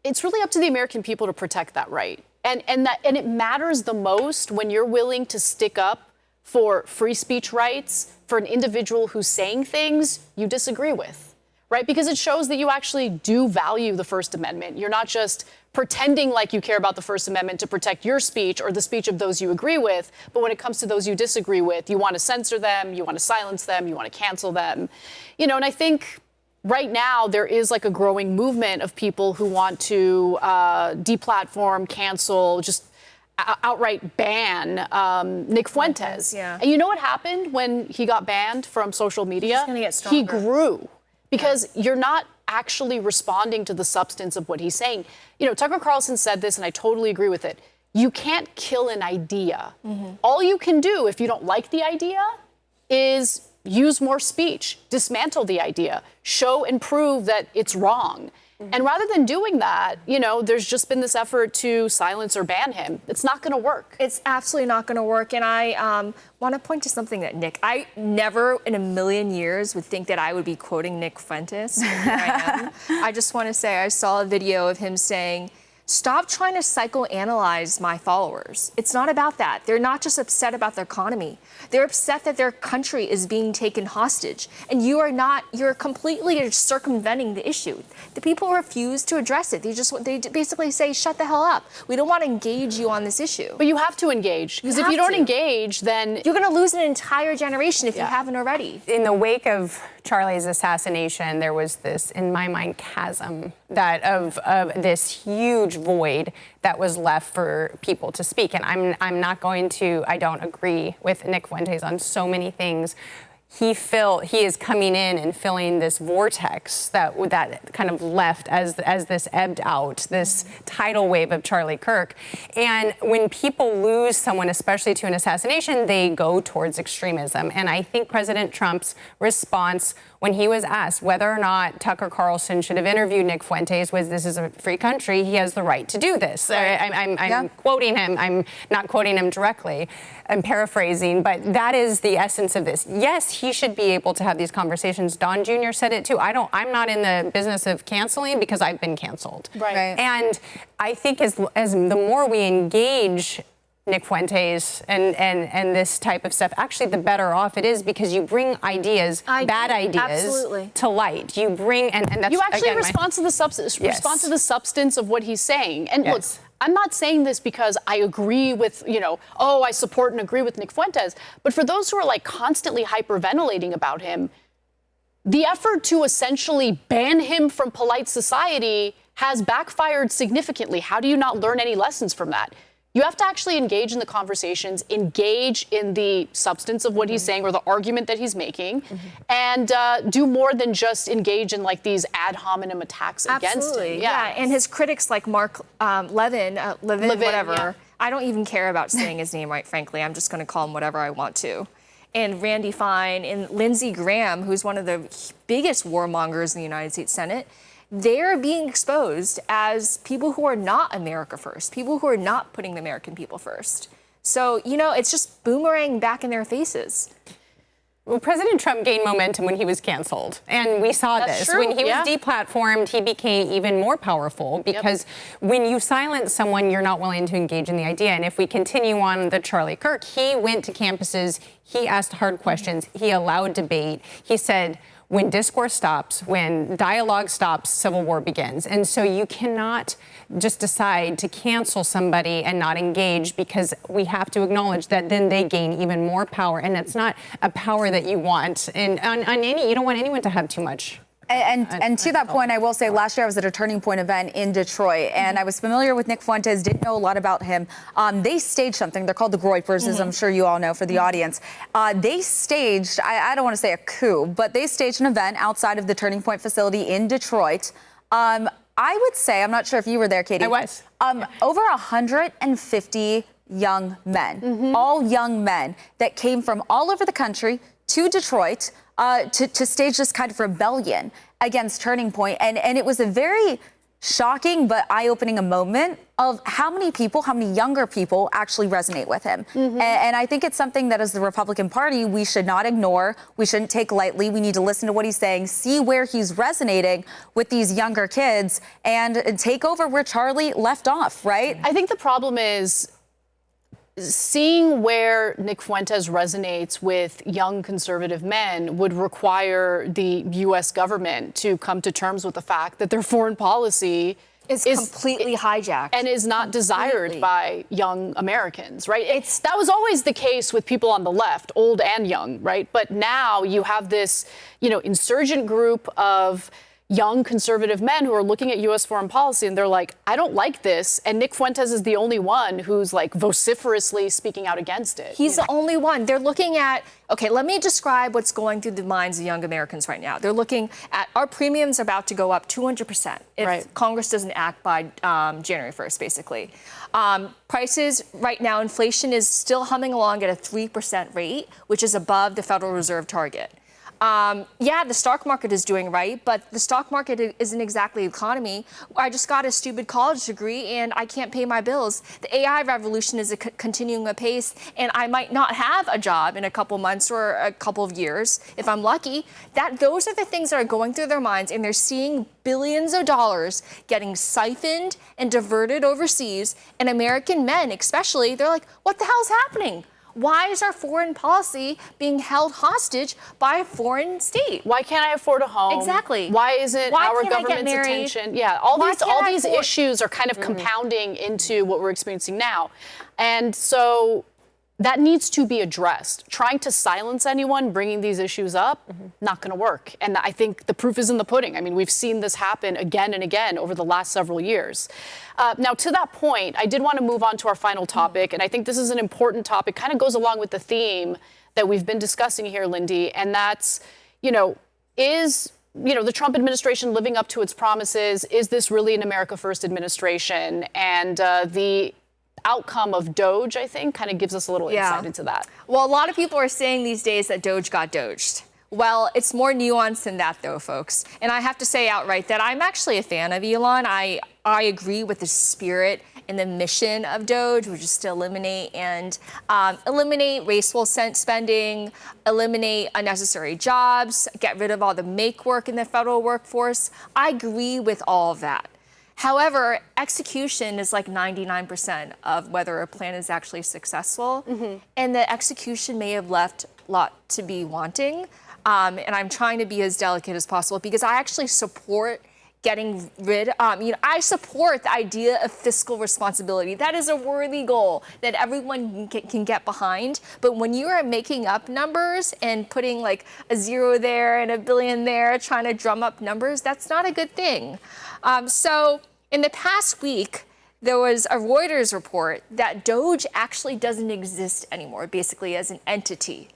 it's really up to the American people to protect that right. And it matters the most when you're willing to stick up for free speech rights for an individual who's saying things you disagree with, right? Because it shows that you actually do value the First Amendment. You're not just pretending like you care about the First Amendment to protect your speech or the speech of those you agree with. But when it comes to those you disagree with, you want to censor them, you want to silence them, you want to cancel them. You know, and I think right now there is like a growing movement of people who want to deplatform, cancel, just outright ban Nick Fuentes. Yeah. And you know what happened when he got banned from social media? He's gonna get stronger. He grew. Because you're not actually responding to the substance of what he's saying. You know, Tucker Carlson said this, and I totally agree with it. You can't kill an idea. All you can do, if you don't like the idea, is use more speech, dismantle the idea, show and prove that it's wrong. And rather than doing that, you know, there's just been this effort to silence or ban him. It's not going to work. It's absolutely not going to work. And I want to point to something that I never in a million years would think that I would be quoting Nick Fuentes. Here I am. I just want to say I saw a video of him saying, "Stop trying to psychoanalyze my followers. It's not about that. They're not just upset about their economy. They're upset that their country is being taken hostage. And you're completely circumventing the issue. The people refuse to address it. They basically say, shut the hell up. We don't want to engage you on this issue." But you have to engage. Because if you don't engage, then you're going to lose an entire generation if you haven't already. In the wake of Charlie's assassination, there was this, in my mind, chasm of this huge void that was left for people to speak. And I'm not going to, I don't agree with Nick Fuentes on so many things. he is coming in and filling this vortex that kind of left as this ebbed out, this tidal wave of Charlie Kirk. And when people lose someone, especially to an assassination, they go towards extremism. And I think President Trump's response when he was asked whether or not Tucker Carlson should have interviewed Nick Fuentes was, this is a free country, he has the right to do this. I'm quoting him, I'm not quoting him directly, I'm paraphrasing, but that is the essence of this. Yes, he should be able to have these conversations. Don Jr. said it too. I'm not in the business of canceling because I've been canceled. Right. And I think as the more we engage Nick Fuentes and this type of stuff, actually the better off it is, because you bring ideas, bad ideas, to light. You bring and that's, you actually again, respond to the substance. Yes. Respond to the substance of what he's saying. And Yes. look, I'm not saying this because I agree with, I support and agree with Nick Fuentes. But for those who are like constantly hyperventilating about him, the effort to essentially ban him from polite society has backfired significantly. How do you not learn any lessons from that? You have to actually engage in the conversations, engage in the substance of what he's saying or the argument that he's making, and do more than just engage in like these ad hominem attacks against him. Yeah, and his critics like Mark Levin, whatever. Yeah. I don't even care about saying his name right, frankly. I'm just going to call him whatever I want to. And Randy Fine and Lindsey Graham, who's one of the biggest warmongers in the United States Senate, they're being exposed as people who are not America first, people who are not putting the American people first. So, it's just boomerang back in their faces. Well, President Trump gained momentum when he was canceled, and we saw That's this. true, When he was deplatformed, he became even more powerful because when you silence someone, you're not willing to engage in the idea. And if we continue on the Charlie Kirk, he went to campuses, he asked hard questions, he allowed debate. He said, when discourse stops, when dialogue stops, civil war begins. And so you cannot just decide to cancel somebody and not engage, because we have to acknowledge that then they gain even more power. And it's not a power that you want. And you don't want anyone to have too much. And to that point, I will say last year I was at a Turning Point event in Detroit, and I was familiar with Nick Fuentes, didn't know a lot about him. They staged something. They're called the Groypers, as I'm sure you all know for the audience. They staged, I don't want to say a coup, but they staged an event outside of the Turning Point facility in Detroit. I would say, I'm not sure if you were there, Katie. I was. Over 150 young men, all young men that came from all over the country to Detroit to stage this kind of rebellion against Turning Point. And it was a very shocking but eye-opening moment of how many younger people actually resonate with him. And I think it's something that as the Republican Party, we should not ignore. We shouldn't take lightly. We need to listen to what he's saying, see where he's resonating with these younger kids, and take over where Charlie left off, right? I think the problem is seeing where Nick Fuentes resonates with young conservative men would require the U.S. government to come to terms with the fact that their foreign policy is completely hijacked and is not desired by young Americans, right? That was always the case with people on the left, old and young, right? But now you have this, insurgent group of young conservative men who are looking at U.S. foreign policy and they're like, I don't like this. And Nick Fuentes is the only one who's like vociferously speaking out against it. He's the only one. They're looking at, okay, let me describe what's going through the minds of young Americans right now. They're looking at our premiums about to go up 200% if Congress doesn't act by January 1st, basically. Prices right now, inflation is still humming along at a 3% rate, which is above the Federal Reserve target. The stock market is doing right, but the stock market isn't exactly the economy. I just got a stupid college degree and I can't pay my bills. The AI revolution is continuing apace, and I might not have a job in a couple months or a couple of years if I'm lucky. Those are the things that are going through their minds, and they're seeing billions of dollars getting siphoned and diverted overseas. And American men, especially, they're like, what the hell's happening? Why is our foreign policy being held hostage by a foreign state? Why can't I afford a home? Exactly. Why isn't our can't I get government's married? attention? Yeah, all these issues are kind of compounding into what we're experiencing now. And so that needs to be addressed. Trying to silence anyone bringing these issues up, not going to work. And I think the proof is in the pudding. I mean, we've seen this happen again and again over the last several years. Now, to that point, I did want to move on to our final topic, and I think this is an important topic, kind of goes along with the theme that we've been discussing here, Lindy, and that's, is the Trump administration living up to its promises? Is this really an America First administration? And the outcome of Doge, I think, kind of gives us a little insight into that. Well, a lot of people are saying these days that Doge got doged. Well, it's more nuanced than that, though, folks. And I have to say outright that I'm actually a fan of Elon. I agree with the spirit and the mission of Doge, which is to eliminate wasteful spending, eliminate unnecessary jobs, get rid of all the make work in the federal workforce. I agree with all of that. However, execution is like 99% of whether a plan is actually successful. And the execution may have left a lot to be wanting. And I'm trying to be as delicate as possible because I actually support getting rid. I support the idea of fiscal responsibility. That is a worthy goal that everyone can get behind. But when you are making up numbers and putting like a zero there and a billion there, trying to drum up numbers, that's not a good thing. So in the past week, there was a Reuters report that Doge actually doesn't exist anymore, basically as an entity.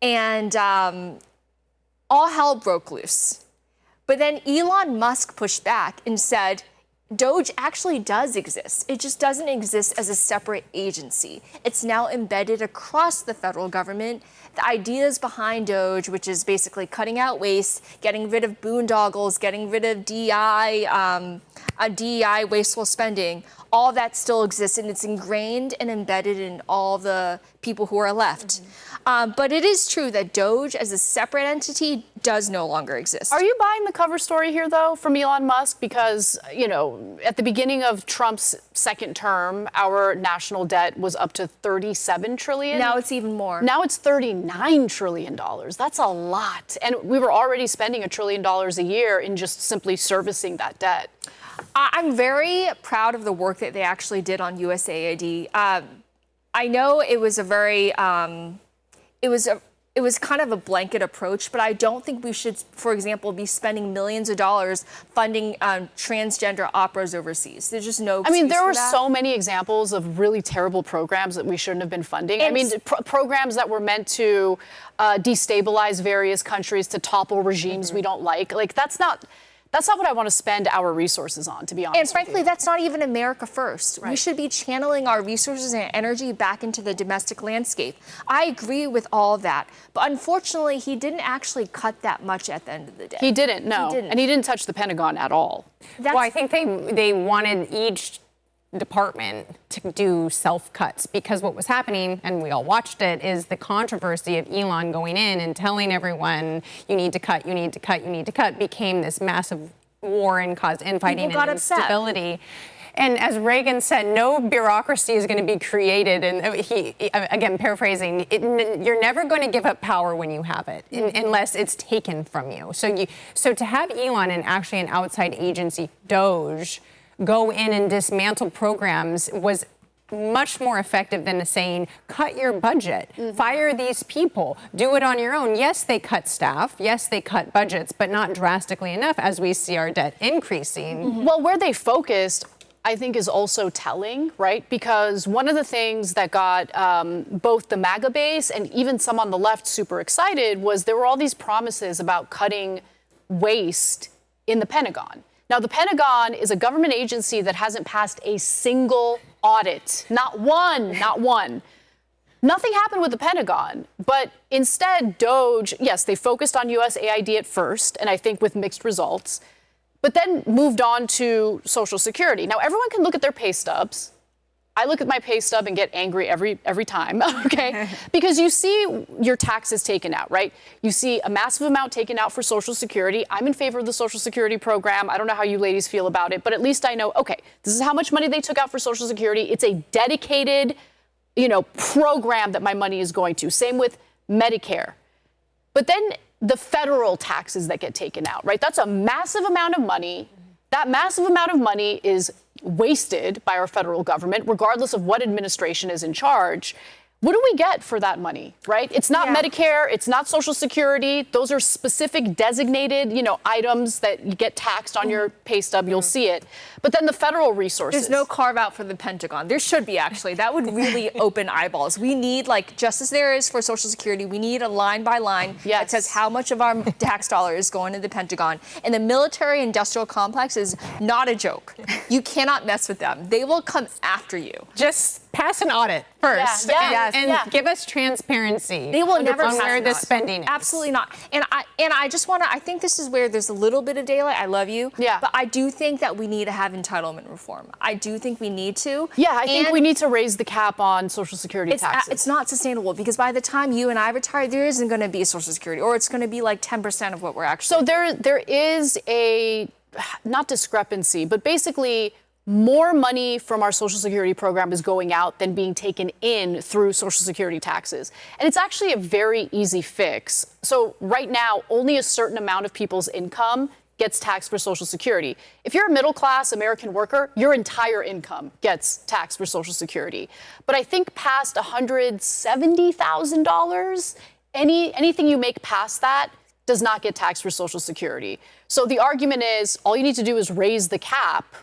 And all hell broke loose. But then Elon Musk pushed back and said, Doge actually does exist. It just doesn't exist as a separate agency. It's now embedded across the federal government. The ideas behind Doge, which is basically cutting out waste, getting rid of boondoggles, getting rid of DEI, wasteful spending, all that still exists, and it's ingrained and embedded in all the people who are left. But it is true that Doge as a separate entity does no longer exist. Are you buying the cover story here, though, from Elon Musk? Because, at the beginning of Trump's second term, our national debt was up to $37 trillion. Now it's even more. Now it's $39 trillion. That's a lot. And we were already spending $1 trillion a year in just simply servicing that debt. I'm very proud of the work that they actually did on USAID. I know it was a very, it was kind of a blanket approach, but I don't think we should, for example, be spending millions of dollars funding transgender operas overseas. There's just no excuse there for were that. so many examples of really terrible programs that we shouldn't have been funding. And Programs that were meant to destabilize various countries, to topple regimes we don't like. Like, that's not what I want to spend our resources on, to be honest. And frankly, that's not even America first. Right. We should be channeling our resources and energy back into the domestic landscape. I agree with all of that. But unfortunately, he didn't actually cut that much at the end of the day. He didn't, no. He didn't. And he didn't touch the Pentagon at all. Well, I think they wanted each department to do self-cuts, because what was happening, and we all watched it, is the controversy of Elon going in and telling everyone you need to cut, you need to cut, you need to cut, became this massive war and caused infighting and instability. And as Reagan said, no bureaucracy is going to be created. And he, again, paraphrasing, you're never going to give up power when you have it, unless it's taken from you. So to have Elon and actually an outside agency, Doge, go in and dismantle programs was much more effective than saying, cut your budget, fire these people, do it on your own. Yes, they cut staff. Yes, they cut budgets, but not drastically enough as we see our debt increasing. Well, where they focused, I think, is also telling, right? Because one of the things that got both the MAGA base and even some on the left super excited was there were all these promises about cutting waste in the Pentagon. Now, the Pentagon is a government agency that hasn't passed a single audit. Not one, not one. Nothing happened with the Pentagon, but instead, Doge, yes, they focused on USAID at first, and I think with mixed results, but then moved on to Social Security. Now, everyone can look at their pay stubs. I look at my pay stub and get angry every time, okay? Because you see your taxes taken out, right? You see a massive amount taken out for Social Security. I'm in favor of the Social Security program. I don't know how you ladies feel about it, but at least I know, okay, this is how much money they took out for Social Security. It's a dedicated, program that my money is going to. Same with Medicare. But then the federal taxes that get taken out, right? That's a massive amount of money. That massive amount of money is wasted by our federal government, regardless of what administration is in charge. what do we get for that money, right? It's not Medicare, it's not Social Security. Those are specific designated, items that you get taxed on your pay stub. You'll see it. But then the federal resources. There's no carve out for the Pentagon. There should be, actually. That would really open eyeballs. We need, just as there is for Social Security, we need a line by line that says how much of our tax dollar is going to the Pentagon. And the military industrial complex is not a joke. You cannot mess with them. They will come after you. Just pass an audit first and give us transparency. They will never on where the spending is. Absolutely not. And I just want to, I think this is where there's a little bit of daylight. I love you. Yeah. But I do think that we need to have entitlement reform. I do think we need to. Yeah, I think we need to raise the cap on Social Security taxes. It's not sustainable because by the time you and I retire, there isn't going to be Social Security, or it's going to be like 10% of what we're actually. So there is a, not discrepancy, but basically more money from our Social Security program is going out than being taken in through Social Security taxes. And it's actually a very easy fix. So right now, only a certain amount of people's income gets taxed for Social Security. If you're a middle-class American worker, your entire income gets taxed for Social Security. But I think past $170,000, anything you make past that does not get taxed for Social Security. So the argument is all you need to do is raise the cap,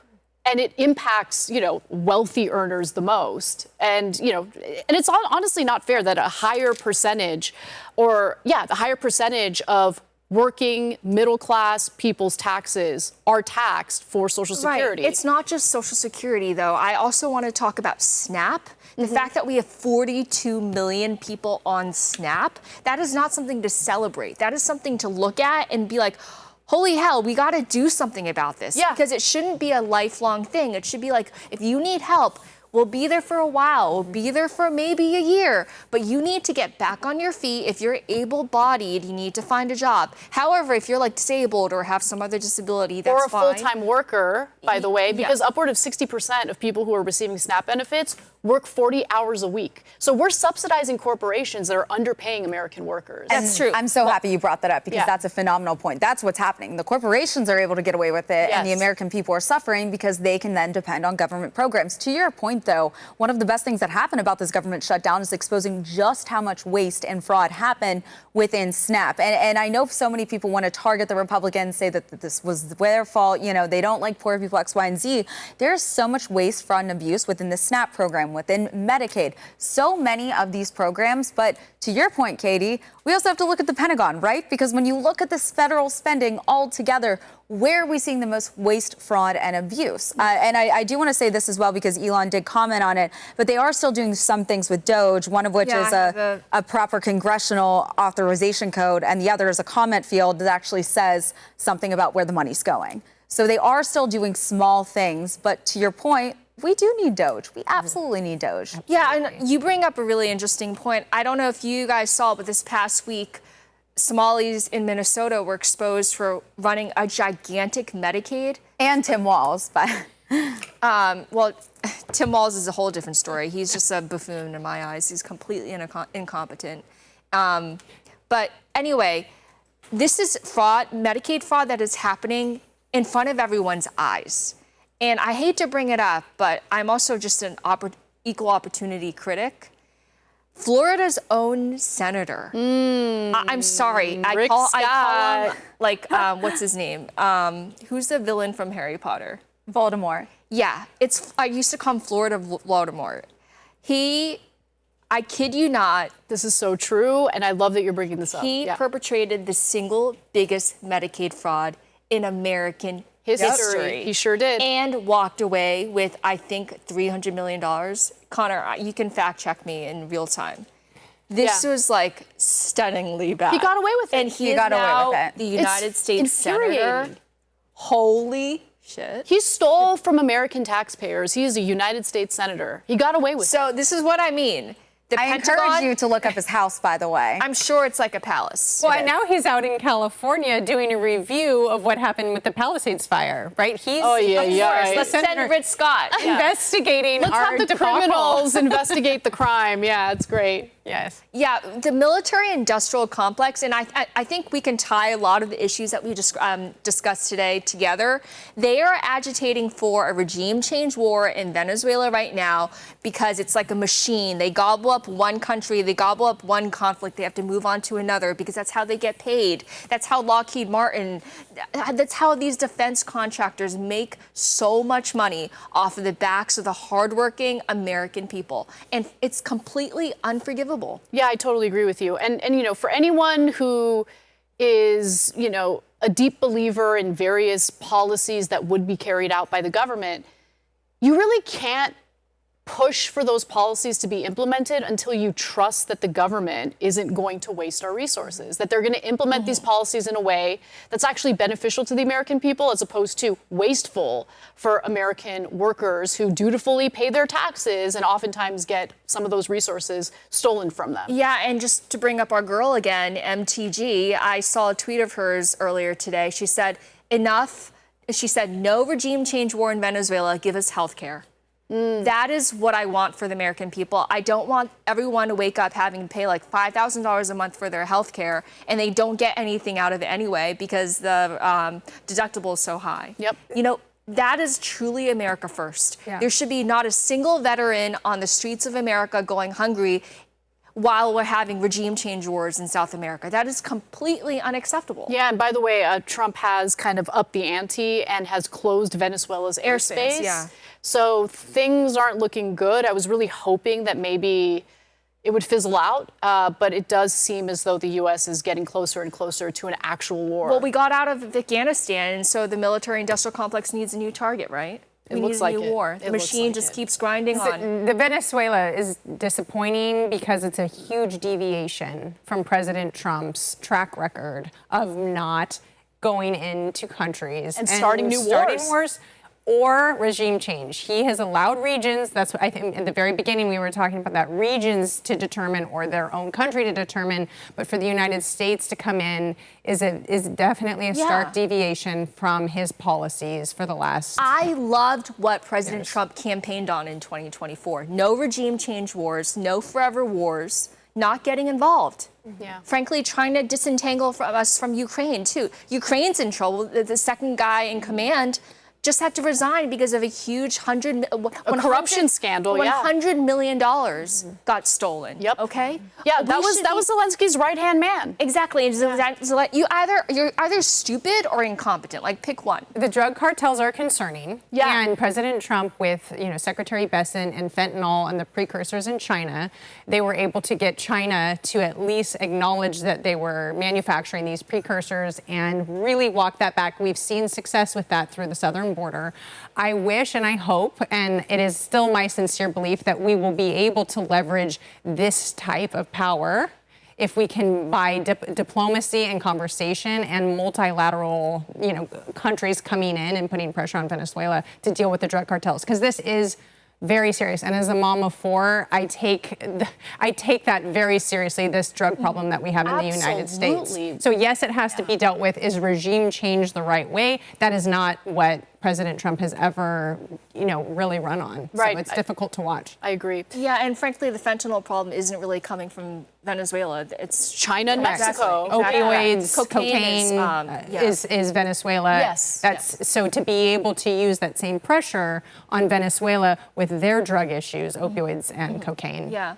and it impacts, wealthy earners the most. And, and it's honestly not fair that a higher percentage the higher percentage of working middle-class people's taxes are taxed for Social Security. Right. It's not just Social Security, though. I also want to talk about SNAP. The fact that we have 42 million people on SNAP, that is not something to celebrate. That is something to look at and be like, holy hell, we got to do something about this. Yeah. Because it shouldn't be a lifelong thing. It should be like, if you need help, we'll be there for a while. We'll be there for maybe a year. But you need to get back on your feet. If you're able-bodied, you need to find a job. However, if you're disabled or have some other disability, that's fine. Or a full-time worker, by the way, because upward of 60% of people who are receiving SNAP benefits work 40 hours a week. So we're subsidizing corporations that are underpaying American workers. That's true. I'm so happy you brought that up because that's a phenomenal point. That's what's happening. The corporations are able to get away with it, and the American people are suffering because they can then depend on government programs. To your point, though, one of the best things that happened about this government shutdown is exposing just how much waste and fraud happened within SNAP. And I know so many people want to target the Republicans, say that this was their fault, they don't like poor people, X, Y, and Z. There's so much waste, fraud, and abuse within the SNAP program, within Medicaid, so many of these programs. But to your point, Katie, we also have to look at the Pentagon, right? Because when you look at this federal spending all together, where are we seeing the most waste, fraud, and abuse? And I do want to say this as well, because Elon did comment on it, but they are still doing some things with DOGE, one of which is a proper congressional authorization code, and the other is a comment field that actually says something about where the money's going. So they are still doing small things, but to your point, we do need DOGE. We absolutely need DOGE. Yeah, and you bring up a really interesting point. I don't know if you guys saw, but this past week, Somalis in Minnesota were exposed for running a gigantic Medicaid. And Tim Walz, but well, Tim Walz is a whole different story. He's just a buffoon in my eyes. He's completely incompetent. But anyway, this is fraud, Medicaid fraud that is happening in front of everyone's eyes. And I hate to bring it up, but I'm also just an equal opportunity critic. Florida's own senator. I'm sorry. I call him, what's his name? Who's the villain from Harry Potter? Voldemort. Yeah, I used to call him Florida Voldemort. I kid you not. This is so true, and I love that you're bringing this up. He perpetrated the single biggest Medicaid fraud in American history. He sure did. And walked away with, I think, $300 million. Connor, you can fact check me in real time. This was stunningly bad. He got away with it. And he got away with it. The United States senator. Holy shit. He stole from American taxpayers. He is a United States senator. He got away with it. So this is what I mean. I encourage you to look up his house, by the way. I'm sure it's like a palace. Well, and now he's out in California doing a review of what happened with the Palisades fire, right? He's Let's send Ritz Scott investigating Let's our have the criminals investigate the crime. Yeah, it's great. Yes. Yeah, the military-industrial complex, and I think we can tie a lot of the issues that we just discussed today together. They are agitating for a regime change war in Venezuela right now because it's like a machine. They gobble up one country, they gobble up one conflict, they have to move on to another because that's how they get paid. That's how Lockheed Martin, that's how these defense contractors make so much money off of the backs of the hardworking American people. And it's completely unforgivable. Yeah, I totally agree with you. And you know, for anyone who is, you know, a deep believer in various policies that would be carried out by the government, you really can't push for those policies to be implemented until you trust that the government isn't going to waste our resources, that they're going to implement these policies in a way that's actually beneficial to the American people as opposed to wasteful for American workers who dutifully pay their taxes and oftentimes get some of those resources stolen from them. Yeah, and just to bring up our girl again, MTG, I saw a tweet of hers earlier today. She said, enough. She said, no regime change war in Venezuela, give us health care. That is what I want for the American people. I don't want everyone to wake up having to pay like $5,000 a month for their health care and they don't get anything out of it anyway because the deductible is so high. Yep. You know, that is truly America first. Yeah. There should be not a single veteran on the streets of America going hungry while we're having regime change wars in South America. That is completely unacceptable. Yeah, and by the way, Trump has kind of upped the ante and has closed Venezuela's airspace. Yeah. So things aren't looking good. I was really hoping that maybe it would fizzle out, but it does seem as though the U.S. is getting closer and closer to an actual war. Well, we got out of Afghanistan, and so the military-industrial complex needs a new target, right? We need a new war. The machine just keeps grinding on. The Venezuela is disappointing because it's a huge deviation from President Trump's track record of not going into countries and starting new wars. Or regime change. He has allowed regions, that's what I think at the very beginning we were talking about that, regions to determine or their own country to determine, but for the United States to come in is definitely a stark deviation from his policies for the last I loved what President Trump campaigned on in 2024. No regime change wars, no forever wars, not getting involved. Yeah. Frankly, trying to disentangle us from Ukraine, too. Ukraine's in trouble. The second guy in command just had to resign because of a huge corruption scandal. $100 million got stolen. Yep. Okay. Yeah, that was Zelensky's right-hand man. Exactly. And you're either stupid or incompetent. Like, pick one. The drug cartels are concerning. Yeah. And President Trump, with Secretary Besson and fentanyl and the precursors in China, they were able to get China to at least acknowledge that they were manufacturing these precursors and really walk that back. We've seen success with that through the southern border. I wish and I hope, and it is still my sincere belief, that we will be able to leverage this type of power if we can, by diplomacy and conversation and multilateral, countries coming in and putting pressure on Venezuela to deal with the drug cartels, because this is very serious. And as a mom of four, I take that very seriously, this drug problem that we have in the United States. So yes, it has to be dealt with. Is regime change the right way? That is not what President Trump has ever, really run on. Right. So it's difficult to watch. I agree. Yeah, and frankly, the fentanyl problem isn't really coming from Venezuela. It's China and Mexico. Exactly. Opioids, cocaine is Venezuela. Yes. So to be able to use that same pressure on Venezuela with their drug issues, opioids and cocaine. Yeah.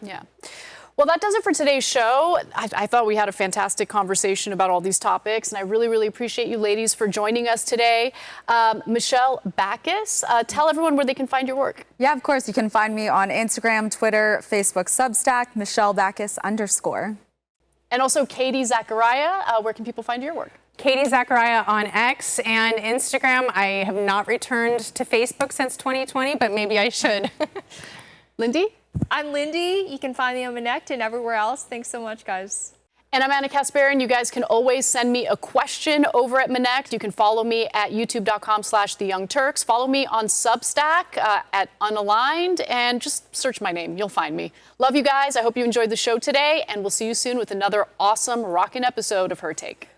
Well, that does it for today's show. I thought we had a fantastic conversation about all these topics, and I really, really appreciate you ladies for joining us today. Michelle Backus, tell everyone where they can find your work. Yeah, of course. You can find me on Instagram, Twitter, Facebook, Substack, Michelle Backus _. And also Katie Zacharia, where can people find your work? Katie Zacharia on X and Instagram. I have not returned to Facebook since 2020, but maybe I should. Lindy? I'm Lindy. You can find me on Connect and everywhere else. Thanks so much, guys. And I'm Anna Kasparian. You guys can always send me a question over at Connect. You can follow me at youtube.com/theyoungturks. Follow me on Substack at Unaligned, and just search my name. You'll find me. Love you guys. I hope you enjoyed the show today, and we'll see you soon with another awesome rockin' episode of Her Take.